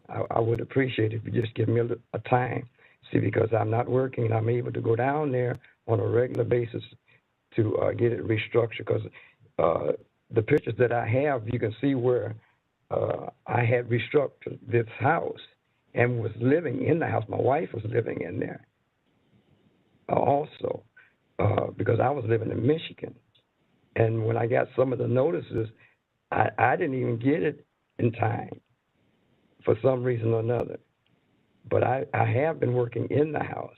I would appreciate it if you just give me a time. See, because I'm not working, and I'm able to go down there on a regular basis to get it restructured. Because the pictures that I have, you can see where I had restructured this house and was living in the house. My wife was living in there also, because I was living in Michigan. And when I got some of the notices, I didn't even get it in time for some reason or another. But I have been working in the house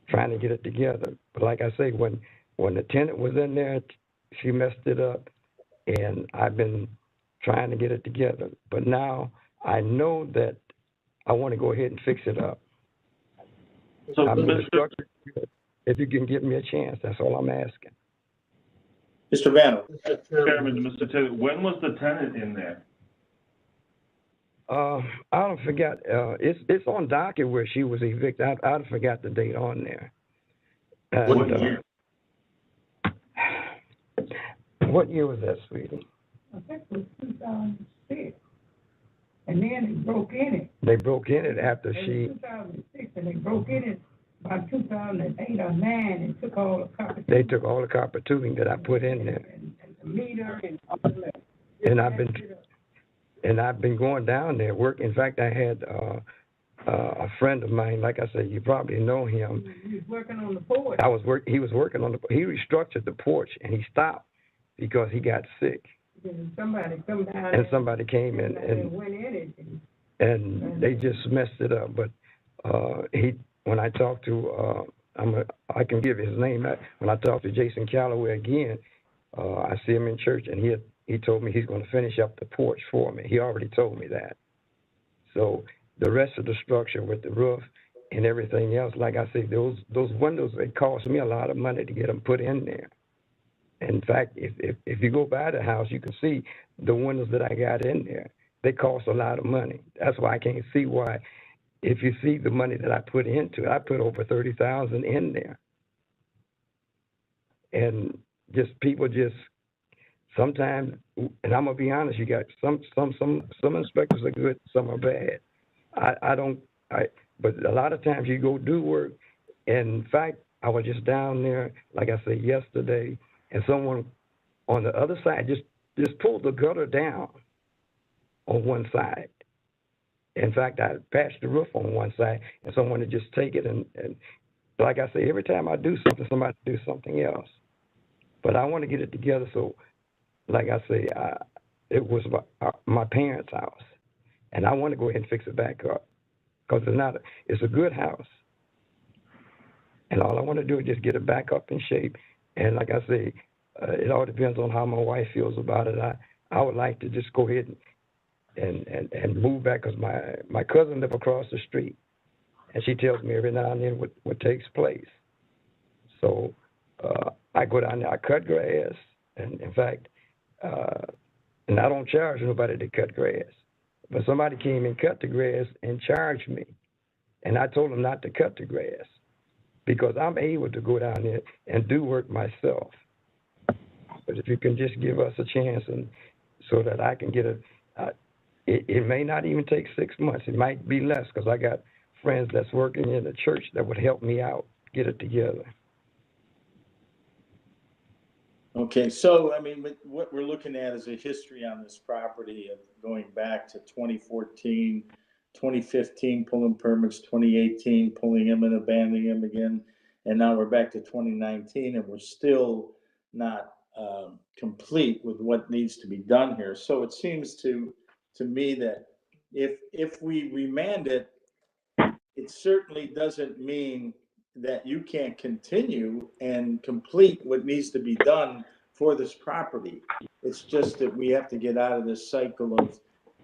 trying to get it together. But like I say, when the tenant was in there, she messed it up, and I've been trying to get it together. But now I know that I want to go ahead and fix it up. So, if you can give me a chance, that's all I'm asking. Mr. Vanno. Chairman, Mr. Taylor, when was the tenant in there? I don't forget. It's on docket where she was evicted. I forgot the date on there. And, What year? What year was that, sweetie? I think it was 2006. And then they broke in it. They broke in it after It was she. 2006, and they broke in it about 2008 or 9 and took all the copper. They took all the copper tubing that I put in there. And the meter and all that. And I've been going down there work. In fact, I had a friend of mine. Like I said, you probably know him. He was working on the porch. He was working on he restructured the porch, and he stopped because he got sick. And somebody come down. And somebody came in and went in it. And they just messed it up. But when I talked to, I can give his name. When I talked to Jason Calloway again, I see him in church, and he told me he's going to finish up the porch for me. He already told me that. So the rest of the structure with the roof and everything else, like I say, those windows, it cost me a lot of money to get them put in there. In fact, if you go by the house, you can see the windows that I got in there. They cost a lot of money. That's why I can't see why. If you see the money that I put into it, I put over $30,000 in there. And people sometimes, and I'm gonna be honest, you got some inspectors are good, some are bad. But a lot of times you go do work. And in fact, I was just down there, like I said yesterday, and someone on the other side just pulled the gutter down on one side. In fact, I patched the roof on one side, and someone would just take it and like I say, every time I do something, somebody do something else. But I want to get it together. So, like I say, it was my parents' house, and I want to go ahead and fix it back up because it's a good house, and all I want to do is just get it back up in shape. And like I say, it all depends on how my wife feels about it. I would like to just go ahead and move back because my cousin lives across the street, and she tells me every now and then what takes place. So I go down there, I cut grass, and in fact, and I don't charge nobody to cut grass. But somebody came and cut the grass and charged me, and I told them not to cut the grass because I'm able to go down there and do work myself. But if you can just give us a chance and so that I can get it may not even take 6 months. It might be less because I got friends that's working in the church that would help me out, get it together. Okay, so, I mean, what we're looking at is a history on this property of going back to 2014, 2015, pulling permits, 2018, pulling them and abandoning them again, and now we're back to 2019, and we're still not complete with what needs to be done here. So it seems to me that if we remand it, it certainly doesn't mean that you can't continue and complete what needs to be done for this property. It's just that we have to get out of this cycle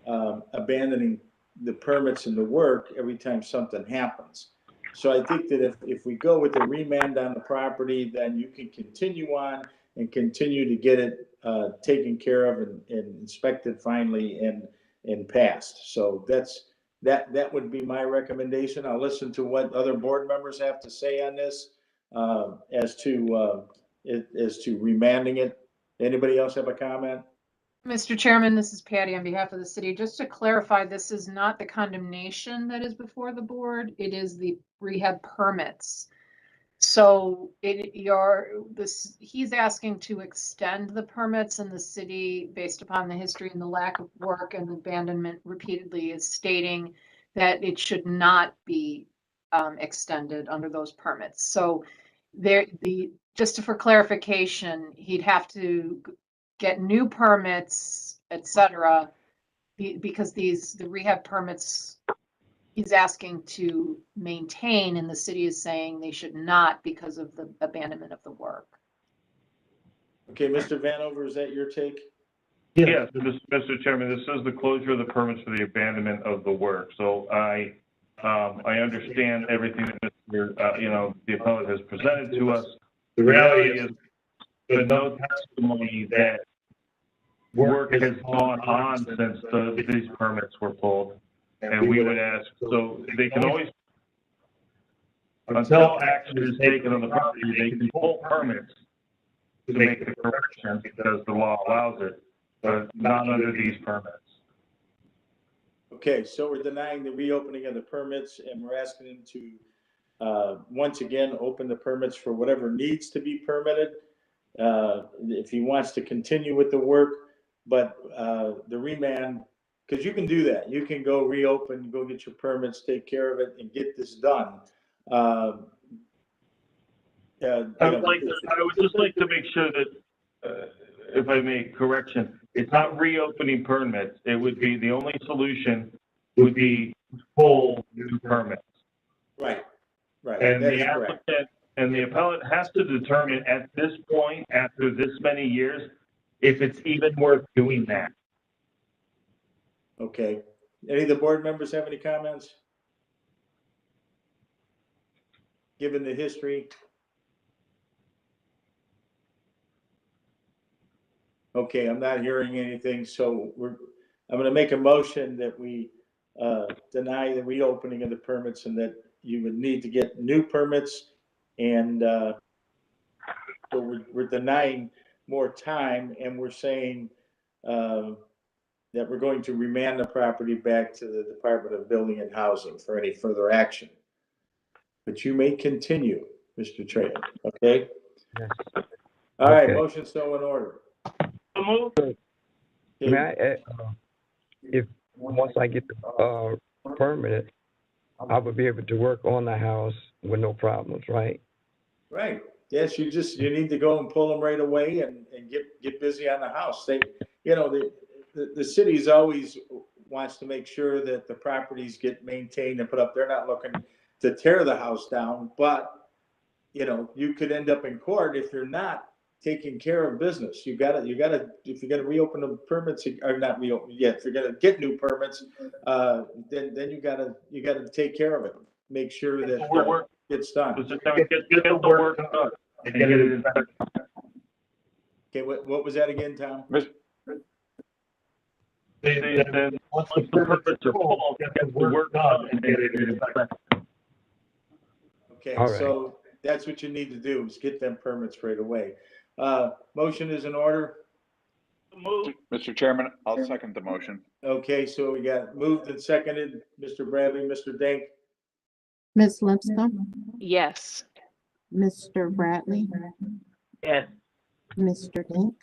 of abandoning the permits and the work every time something happens. So I think that if we go with the remand on the property, then you can continue on and continue to get it taken care of and inspected finally and passed. So that would be my recommendation. I'll listen to what other board members have to say on this as to remanding it. Anybody else have a comment? Mr. Chairman, this is Patty on behalf of the city. Just to clarify, this is not the condemnation that is before the board. It is the rehab permits. So he's asking to extend the permits, and the city, based upon the history and the lack of work and abandonment repeatedly, is stating that it should not be extended under those permits. So just for clarification, he'd have to get new permits, etc., because the rehab permits he's asking to maintain, and the city is saying they should not because of the abandonment of the work. Okay, Mr. Vanover, is that your take? Yes, Mr. Chairman, this is the closure of the permits for the abandonment of the work. So I understand everything that the appellant has presented to us. The reality is there's no testimony that work has gone on since these permits were pulled. And we would ask, so they can always, until action is taken on the property, they can pull permits to make the correction because the law allows it, but not under these permits. Okay, so we're denying the reopening of the permits, and we're asking them to, once again, open the permits for whatever needs to be permitted. If he wants to continue with the work, but the remand, because you can do that. You can go reopen, go get your permits, take care of it, and get this done. I would just like to make sure that, if I make correction, it's not reopening permits. It would be, the only solution would be full new permits. Right. And That the is correct. applicant and the appellant has to determine at this point, after this many years, if it's even worth doing that. Okay. Any of the board members have any comments? Given the history? Okay, I'm not hearing anything, so I'm gonna make a motion that we deny the reopening of the permits and that you would need to get new permits, and so we're denying more time, and we're saying that we're going to remand the property back to the Department of Building and Housing for any further action. But you may continue, Mr. Tran, okay? Yes. All right, Okay. motion so in order. May I add, if once I get the permit, I would be able to work on the house with no problems, right? Right. Yes, you need to go and pull them right away and get busy on the house. The city's always wants to make sure that the properties get maintained and put up. They're not looking to tear the house down, but you could end up in court if you're not taking care of business. If you're gonna reopen the permits, or not reopen yet, if you're gonna get new permits, then you gotta take care of it. Make sure that gets done. Get the work done and get it inspected. Okay, what was that again, Tom? Then once the permits are full, get the work done and get it inspected. Okay, All right. so that's what you need to do, is get them permits right away. Motion is in order. Mr. Chairman, I'll second the motion. Okay, so we got moved and seconded. Mr. Bradley, Mr. Dink, Ms. Lipscomb, Yes. Mr. Bradley, Yes. Mr. Dink,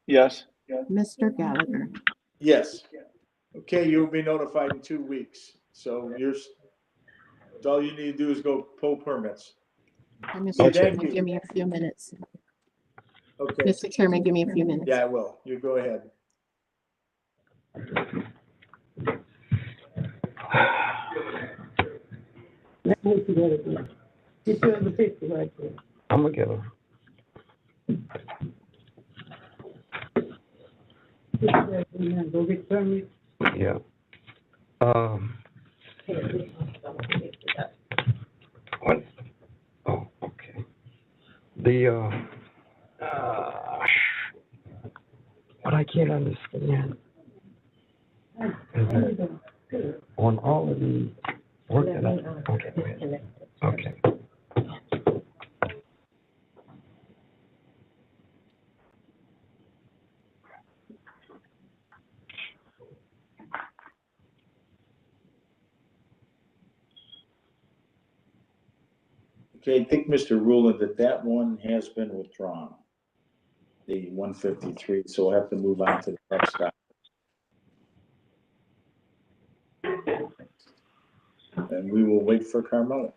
Yes. Mr. Gallagher. yes. Okay, you'll be notified in 2 weeks. So all you need to do is go pull permits. And Mr. Okay. Chairman, give me a few minutes. Okay, Mr. Chairman, give me a few minutes. yeah, I will. You go ahead. Let's move together, please. Get you the picture right there. I'm gonna get her. Go get permit. Yeah. What? Oh, okay. What I can't understand is that on all of the work that I, okay, go ahead. Okay. Okay, I think, Mr. Rulon, that one has been withdrawn, the 153, so we'll have to move on to the next guy. And we will wait for Carmella.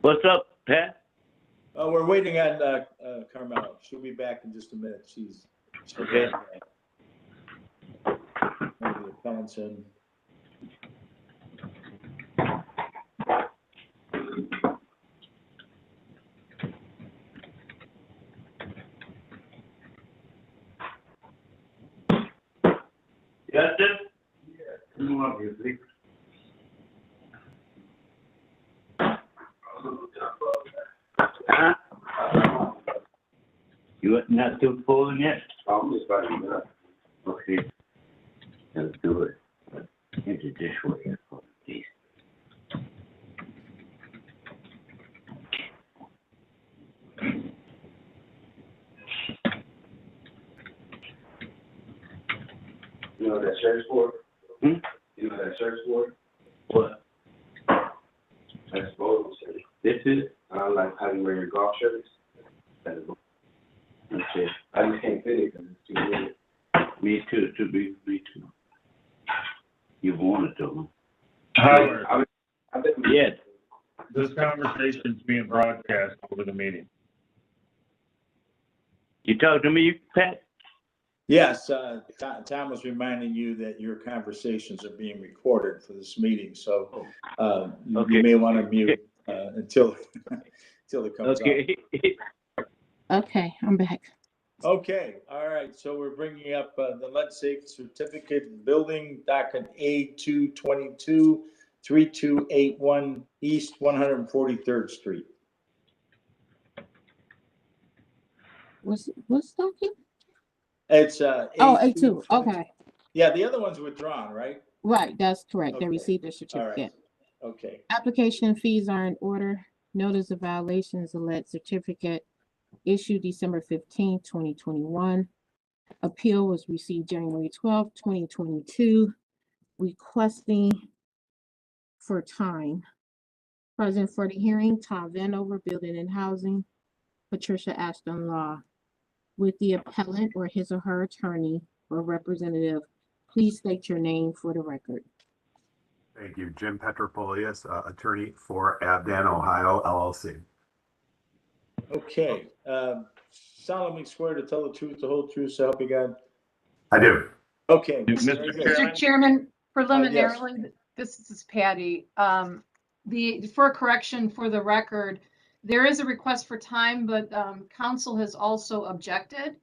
What's up, Pat? We're waiting on Carmella. She'll be back in just a minute. She's Okay. Maybe the appellant's in. Justin? Come on up here, please. Huh? You not still folding yet? I'm just about to do that. Okay. Let's do it. Here's a dishwasher, please. You know that search board? Hmm? You know that search board? What? That's bold. This is? Like how you wear your golf shirts. That is bold. Okay. I just can't fit it because it's too big. Me too, me too. You want it to. Howard, Yes. this conversation's being broadcast over the meeting. You talk to me, Pat? Yes, Tom was reminding you that your conversations are being recorded for this meeting, so you may want to mute until it comes up. Okay, I'm back. Okay, all right, so we're bringing up the lead safe certificate building docket A222 3281 East 143rd Street. What's talking? It's A2. Okay. Yeah, the other one's withdrawn, right? Right, that's correct. They Okay. received the All right. certificate. Okay, Application fees are in order. Notice of violations of lead certificate issued December 15, 2021. Appeal was received January 12, 2022. Requesting for time. Present for the hearing, Tom Vanover, Building and Housing, Patricia Ashton Law. With the appellant or his or her attorney or representative, please state your name for the record. Thank you. Jim Petropolius, attorney for Abdan, Ohio, LLC. okay. Solemnly swear to tell the truth, the whole truth, so help you God. I do. Okay. Mr. very good. Chairman? Mr. Chairman, preliminarily, this is Patty. For a correction for the record, there is a request for time, but council has also objected.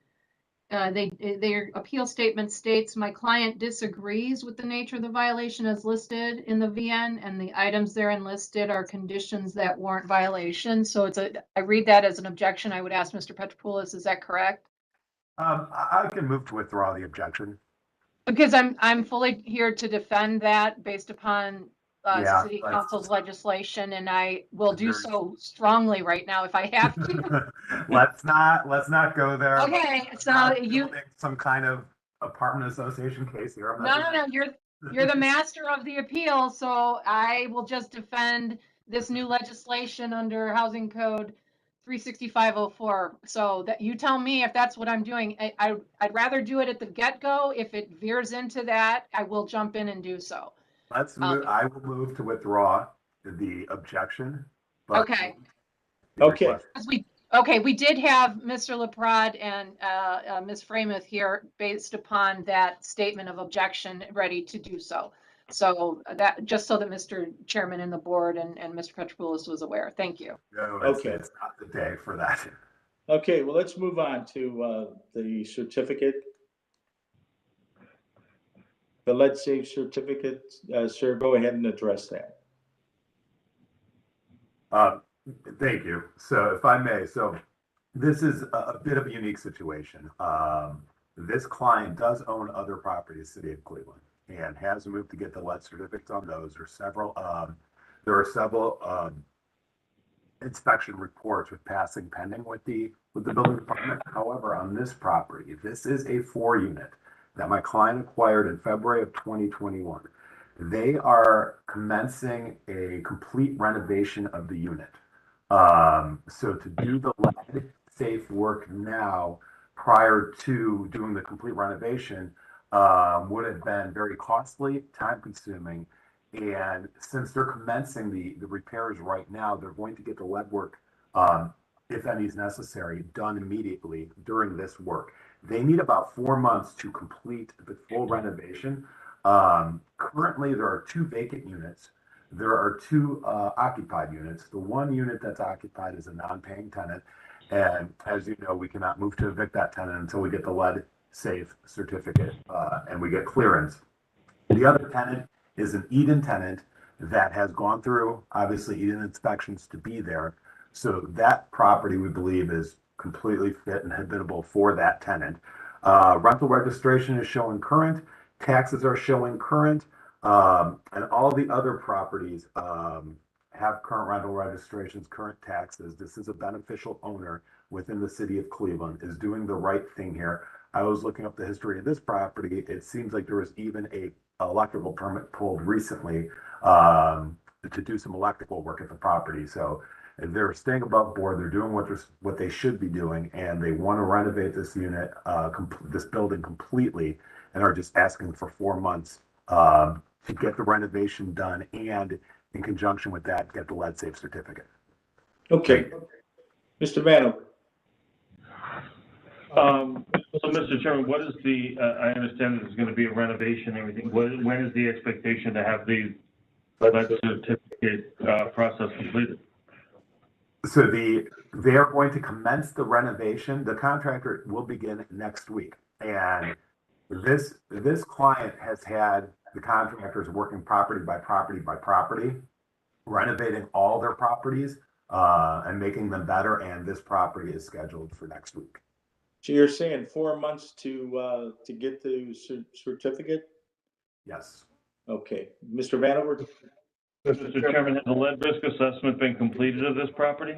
Their appeal statement states, my client disagrees with the nature of the violation as listed in the VN, and the items therein listed are conditions that warrant violation. So I read that as an objection. I would ask Mr. Petropoulos, is that correct? I can move to withdraw the objection. Because I'm fully here to defend that based upon Yeah, city council's legislation, and I will do so strongly right now if I have to. let's not go there. Okay, so Not you, building some kind of apartment association case here. I'm no, not no, no, you're the master of the appeal, so I will just defend this new legislation under Housing Code 36504. So that you tell me if that's what I'm doing. I'd rather do it at the get-go. If it veers into that, I will jump in and do so. Let's move. I will move to withdraw the objection. But Okay. Okay. We did have Mr. LaPrade and Ms. Framath here based upon that statement of objection ready to do so. So that, just so that Mr. Chairman and the board and Mr. Petropoulos was aware. Thank you. No, Okay. it's not the day for that. Okay, well, let's move on to the certificate. The lead safe certificate, sir, go ahead and address that. Thank you. So if I may, so this is a bit of a unique situation. This client does own other properties, City of Cleveland, and has moved to get the lead certificates on those. There are several inspection reports with passing pending with the building department. However, on this property, this is a 4-unit that my client acquired in February of 2021. They are commencing a complete renovation of the unit. So to do the lead safe work now prior to doing the complete renovation would have been very costly, time consuming. And since they're commencing the repairs right now, they're going to get the lead work, if any is necessary, done immediately during this work. They need about 4 months to complete the full renovation. Currently, there are 2 vacant units. There are 2 occupied units. The 1 unit that's occupied is a non-paying tenant. And as you know, we cannot move to evict that tenant until we get the lead safe certificate and we get clearance. The other tenant is an Eden tenant that has gone through, obviously, Eden inspections to be there. So that property, we believe, is completely fit and habitable for that tenant. Rental registration is showing current. Taxes are showing current. And all the other properties have current rental registrations, current taxes. This is a beneficial owner within the City of Cleveland, is doing the right thing here. I was looking up the history of this property. It seems like there was even a electrical permit pulled recently to do some electrical work at the property. So they're staying above board. They're doing what they should be doing, and they want to renovate this unit, this building completely, and are just asking for 4 months to get the renovation done, and in conjunction with that, get the lead safe certificate. Okay, Mr. Vano. So, Mr. Chairman, what is the? I understand there's going to be a renovation and everything. When is the expectation to have the lead certificate process completed? So they are going to commence the renovation. The contractor will begin next week, and this client has had the contractors working property by property by property, renovating all their properties and making them better. And this property is scheduled for next week. So you're saying 4 months to get the certificate? Yes. Okay, Mr. Vanover. Mr. Chairman, has the lead risk assessment been completed of this property?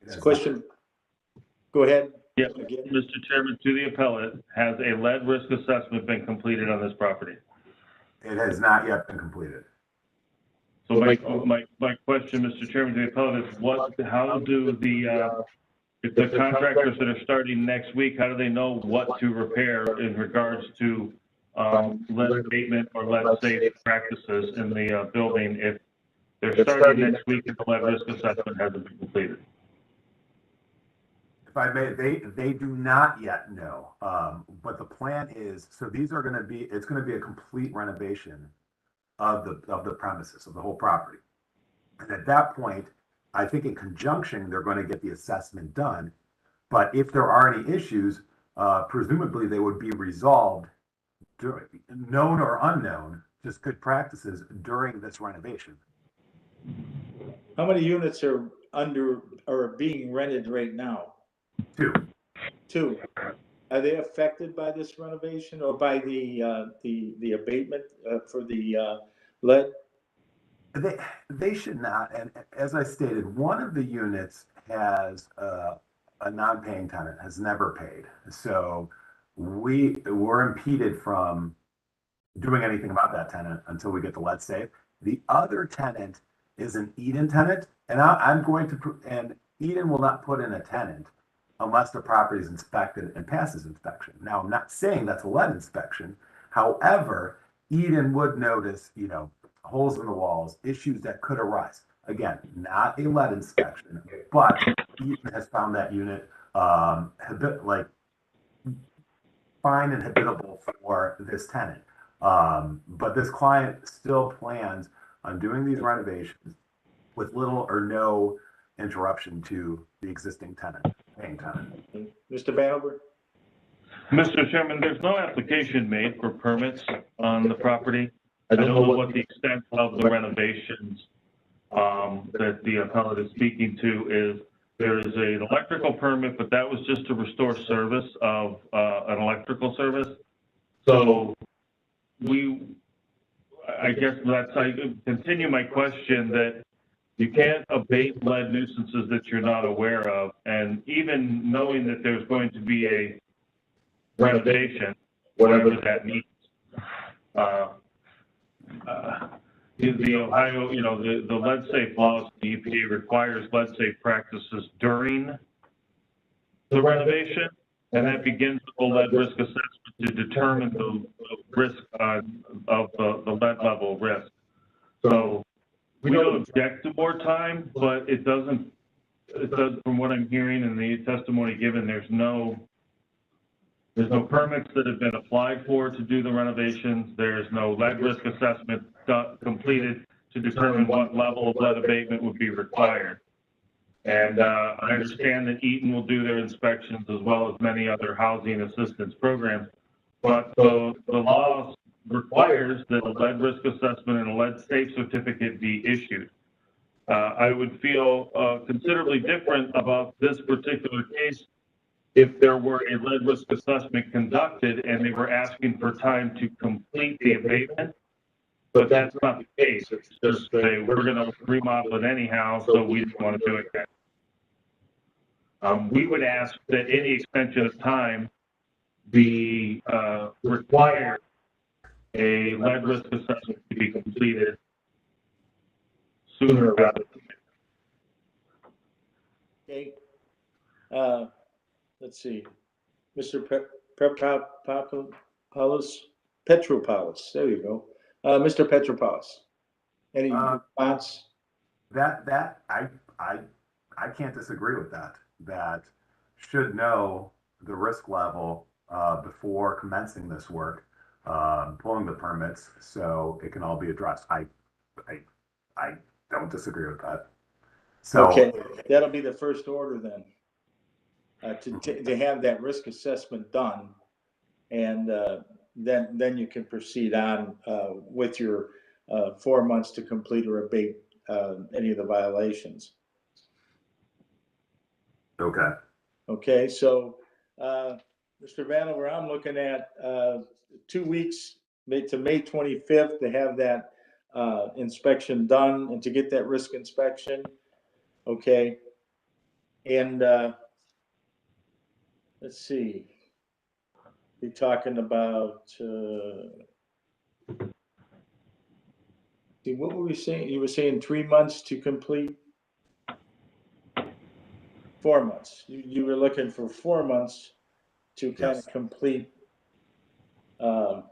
This question, go ahead. Yes, Again. Mr. Chairman, to the appellate, has a lead risk assessment been completed on this property? It has not yet been completed. So my question, Mr. Chairman, to the appellate is how do if the contractors that are starting next week, how do they know what to repair in regards to lead abatement or lead safe practices in the building if they're starting next week and the lead risk assessment hasn't been completed? If I may, they do not yet know. But the plan is, so these are going to be, it's going to be a complete renovation of the premises, of the whole property. And at that point, I think in conjunction, they're going to get the assessment done. But if there are any issues, presumably they would be resolved, known or unknown, just good practices during this renovation. How many units are being rented right now? Two. Are they affected by this renovation or by the abatement for the lead? They should not. And as I stated, one of the units has a non-paying tenant, has never paid. So we were impeded from doing anything about that tenant until we get the lead safe. The other tenant is an Eden tenant, and I'm going to, and Eden will not put in a tenant unless the property is inspected and passes inspection. Now, I'm not saying that's a lead inspection. However, Eden would notice, holes in the walls, issues that could arise. Again, not a lead inspection, but Eden has found that unit fine and habitable for this tenant. But this client still plans on doing these renovations with little or no interruption to the existing tenant, paying tenant. Mr. Vanover? Mr. Chairman, there's no application made for permits on the property. I don't know what the extent of the renovations that the appellate is speaking to is. There is an electrical permit, but that was just to restore service of an electrical service. So I guess I continue my question that you can't abate lead nuisances that you're not aware of. And even knowing that there's going to be a renovation, whatever that means, the Ohio, the lead safe laws, the EPA requires lead safe practices during the renovation, and that begins with the lead risk assessment to determine the risk of the lead level risk. So we don't object to more time, but it does, from what I'm hearing in the testimony given, there's no permits that have been applied for to do the renovations. There's no lead risk assessment completed to determine what level of lead abatement would be required. And I understand that Eaton will do their inspections as well as many other housing assistance programs, but the law requires that a lead risk assessment and a lead safe certificate be issued. I would feel considerably different about this particular case if there were a lead risk assessment conducted and they were asking for time to complete the abatement, but that's not the case. It's just we're going to remodel it anyhow, so we didn't want to do it yet. We would ask that any extension of time be required a lead risk assessment to be completed sooner rather than later. Okay. Let's see. Mr. Petropoulos. There you go. Mr. Petropoulos. Any response? That I can't disagree with that. That should know the risk level before commencing this work, pulling the permits, so it can all be addressed. I don't disagree with that. So okay, that'll be the first order then. To have that risk assessment done, and then you can proceed on with your 4 months to complete or abate any of the violations. Okay. Okay, so Mr. Vanover, I'm looking at 2 weeks to May 25th to have that inspection done and to get that risk inspection. Okay. And let's see. We're talking about, what were we saying? You were saying 3 months to complete? 4 months. You were looking for 4 months to kind of complete. So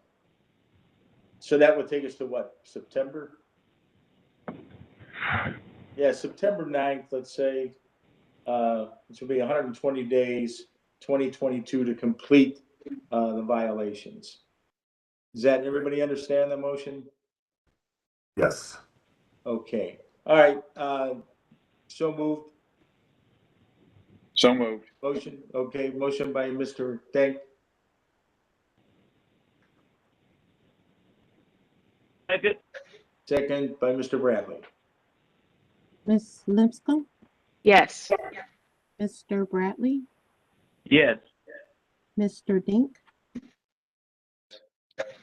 that would take us to what, September? Yeah, September 9th, let's say, which will be 120 days, 2022 to complete the violations. Does that, everybody understand the motion? Yes. Okay. All right. So moved. So moved. Motion. Okay. Motion by Mr. Dank. Second. Second by Mr. Bradley. Ms. Lipscomb, Yes. Mr. Bradley, Yes. Mr. Dink,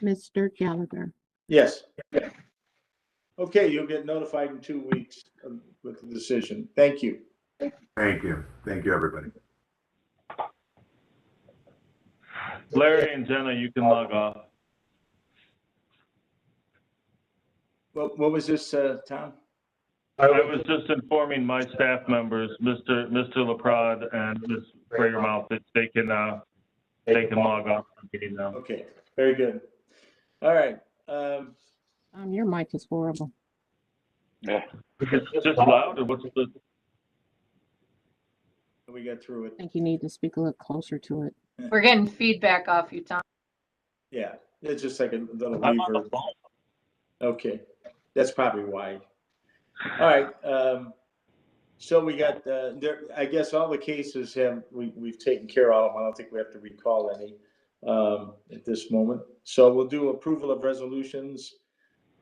Mr. Gallagher. Yes. Okay, you'll get notified in 2 weeks with the decision. Thank you. Thank you. Thank you, everybody. Larry and Jenna, you can log off. What was this, Tom? I was just informing my staff members, Mr. LaPrade and Ms. Fragermouth, that they can log off the meeting now. Okay, very good. All right. Your mic is horrible. Yeah. It's just loud, or what's the? We got through it. I think you need to speak a little closer to it. We're getting feedback off you, Tom. Yeah, it's just like a little I'm on the reverb. phone. Okay, that's probably why. All right. So we got there. I guess all the cases we've taken care of. I don't think we have to recall any at this moment. So we'll do approval of resolutions.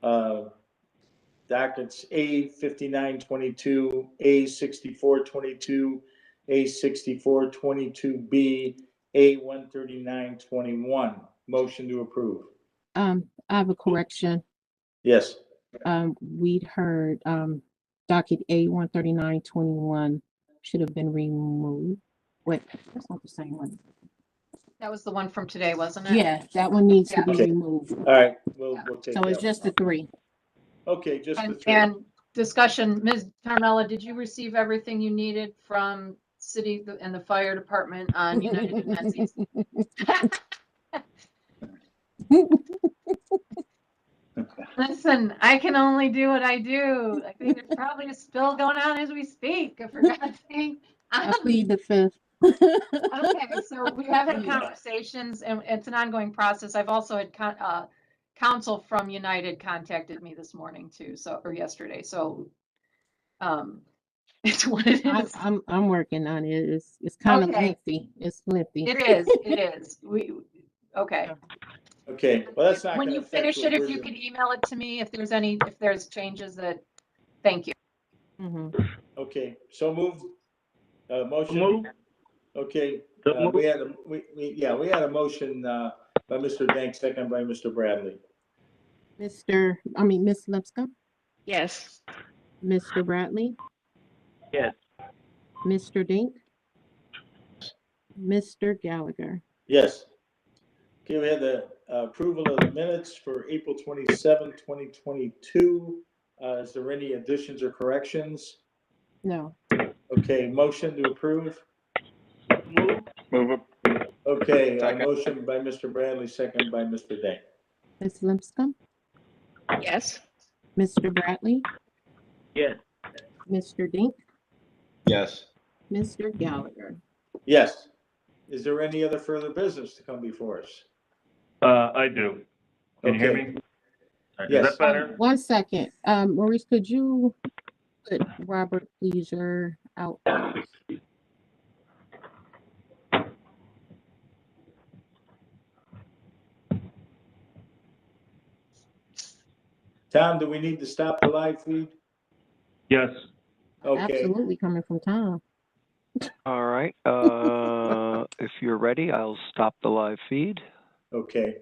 Dockets A5922, A6422, A6422B, A13921. Motion to approve. I have a correction. Yes. We'd heard, docket A13921 should have been removed. Wait, that's not the same one. That was the one from today, wasn't it? Yeah, that one needs to be Okay. removed. All right, we'll take So it's that just one. the 3. Okay, just the And, 3. and discussion, Ms. Carmella, did you receive everything you needed from city and the fire department on United and Menzies? Listen, I can only do what I do. I think there's probably a spill going on as we speak, for God's sake. I plead the 5th. Okay, so we have had conversations and it's an ongoing process. I've also had counsel from United contacted me this morning too, or yesterday. So it's what it is. I'm working on it. It's kind of Okay. lengthy. It's lengthy. It is. Okay. Okay, well, that's not When gonna you affect finish what it, if we're you doing. could email it to me, if there's changes that, thank you. Okay, so moved. Motion. Move. Okay, So moved. we had a motion by Mr. Dank, second by Mr. Bradley. Ms. Lipscomb, Yes. Mr. Bradley, Yes. Mr. Dink, Mr. Gallagher. Yes. Okay, we had the approval of the minutes for April 27, 2022. Is there any additions or corrections? No. Okay, motion to approve. Move it. Okay, Second. motion by Mr. Bradley, second by Mr. Dank. Ms. Lipscomb, Yes. Mr. Bradley, Yes. Mr. Dink, Yes. Mr. Gallagher. Yes. Is there any other further business to come before us? I do. Can you hear Okay. me? Is Yes. that better? 1 second. Maurice, could you put Robert Leisure out? Tom, do we need to stop the live feed? Yes. Okay. Absolutely coming from Tom. All right. If you're ready, I'll stop the live feed. Okay.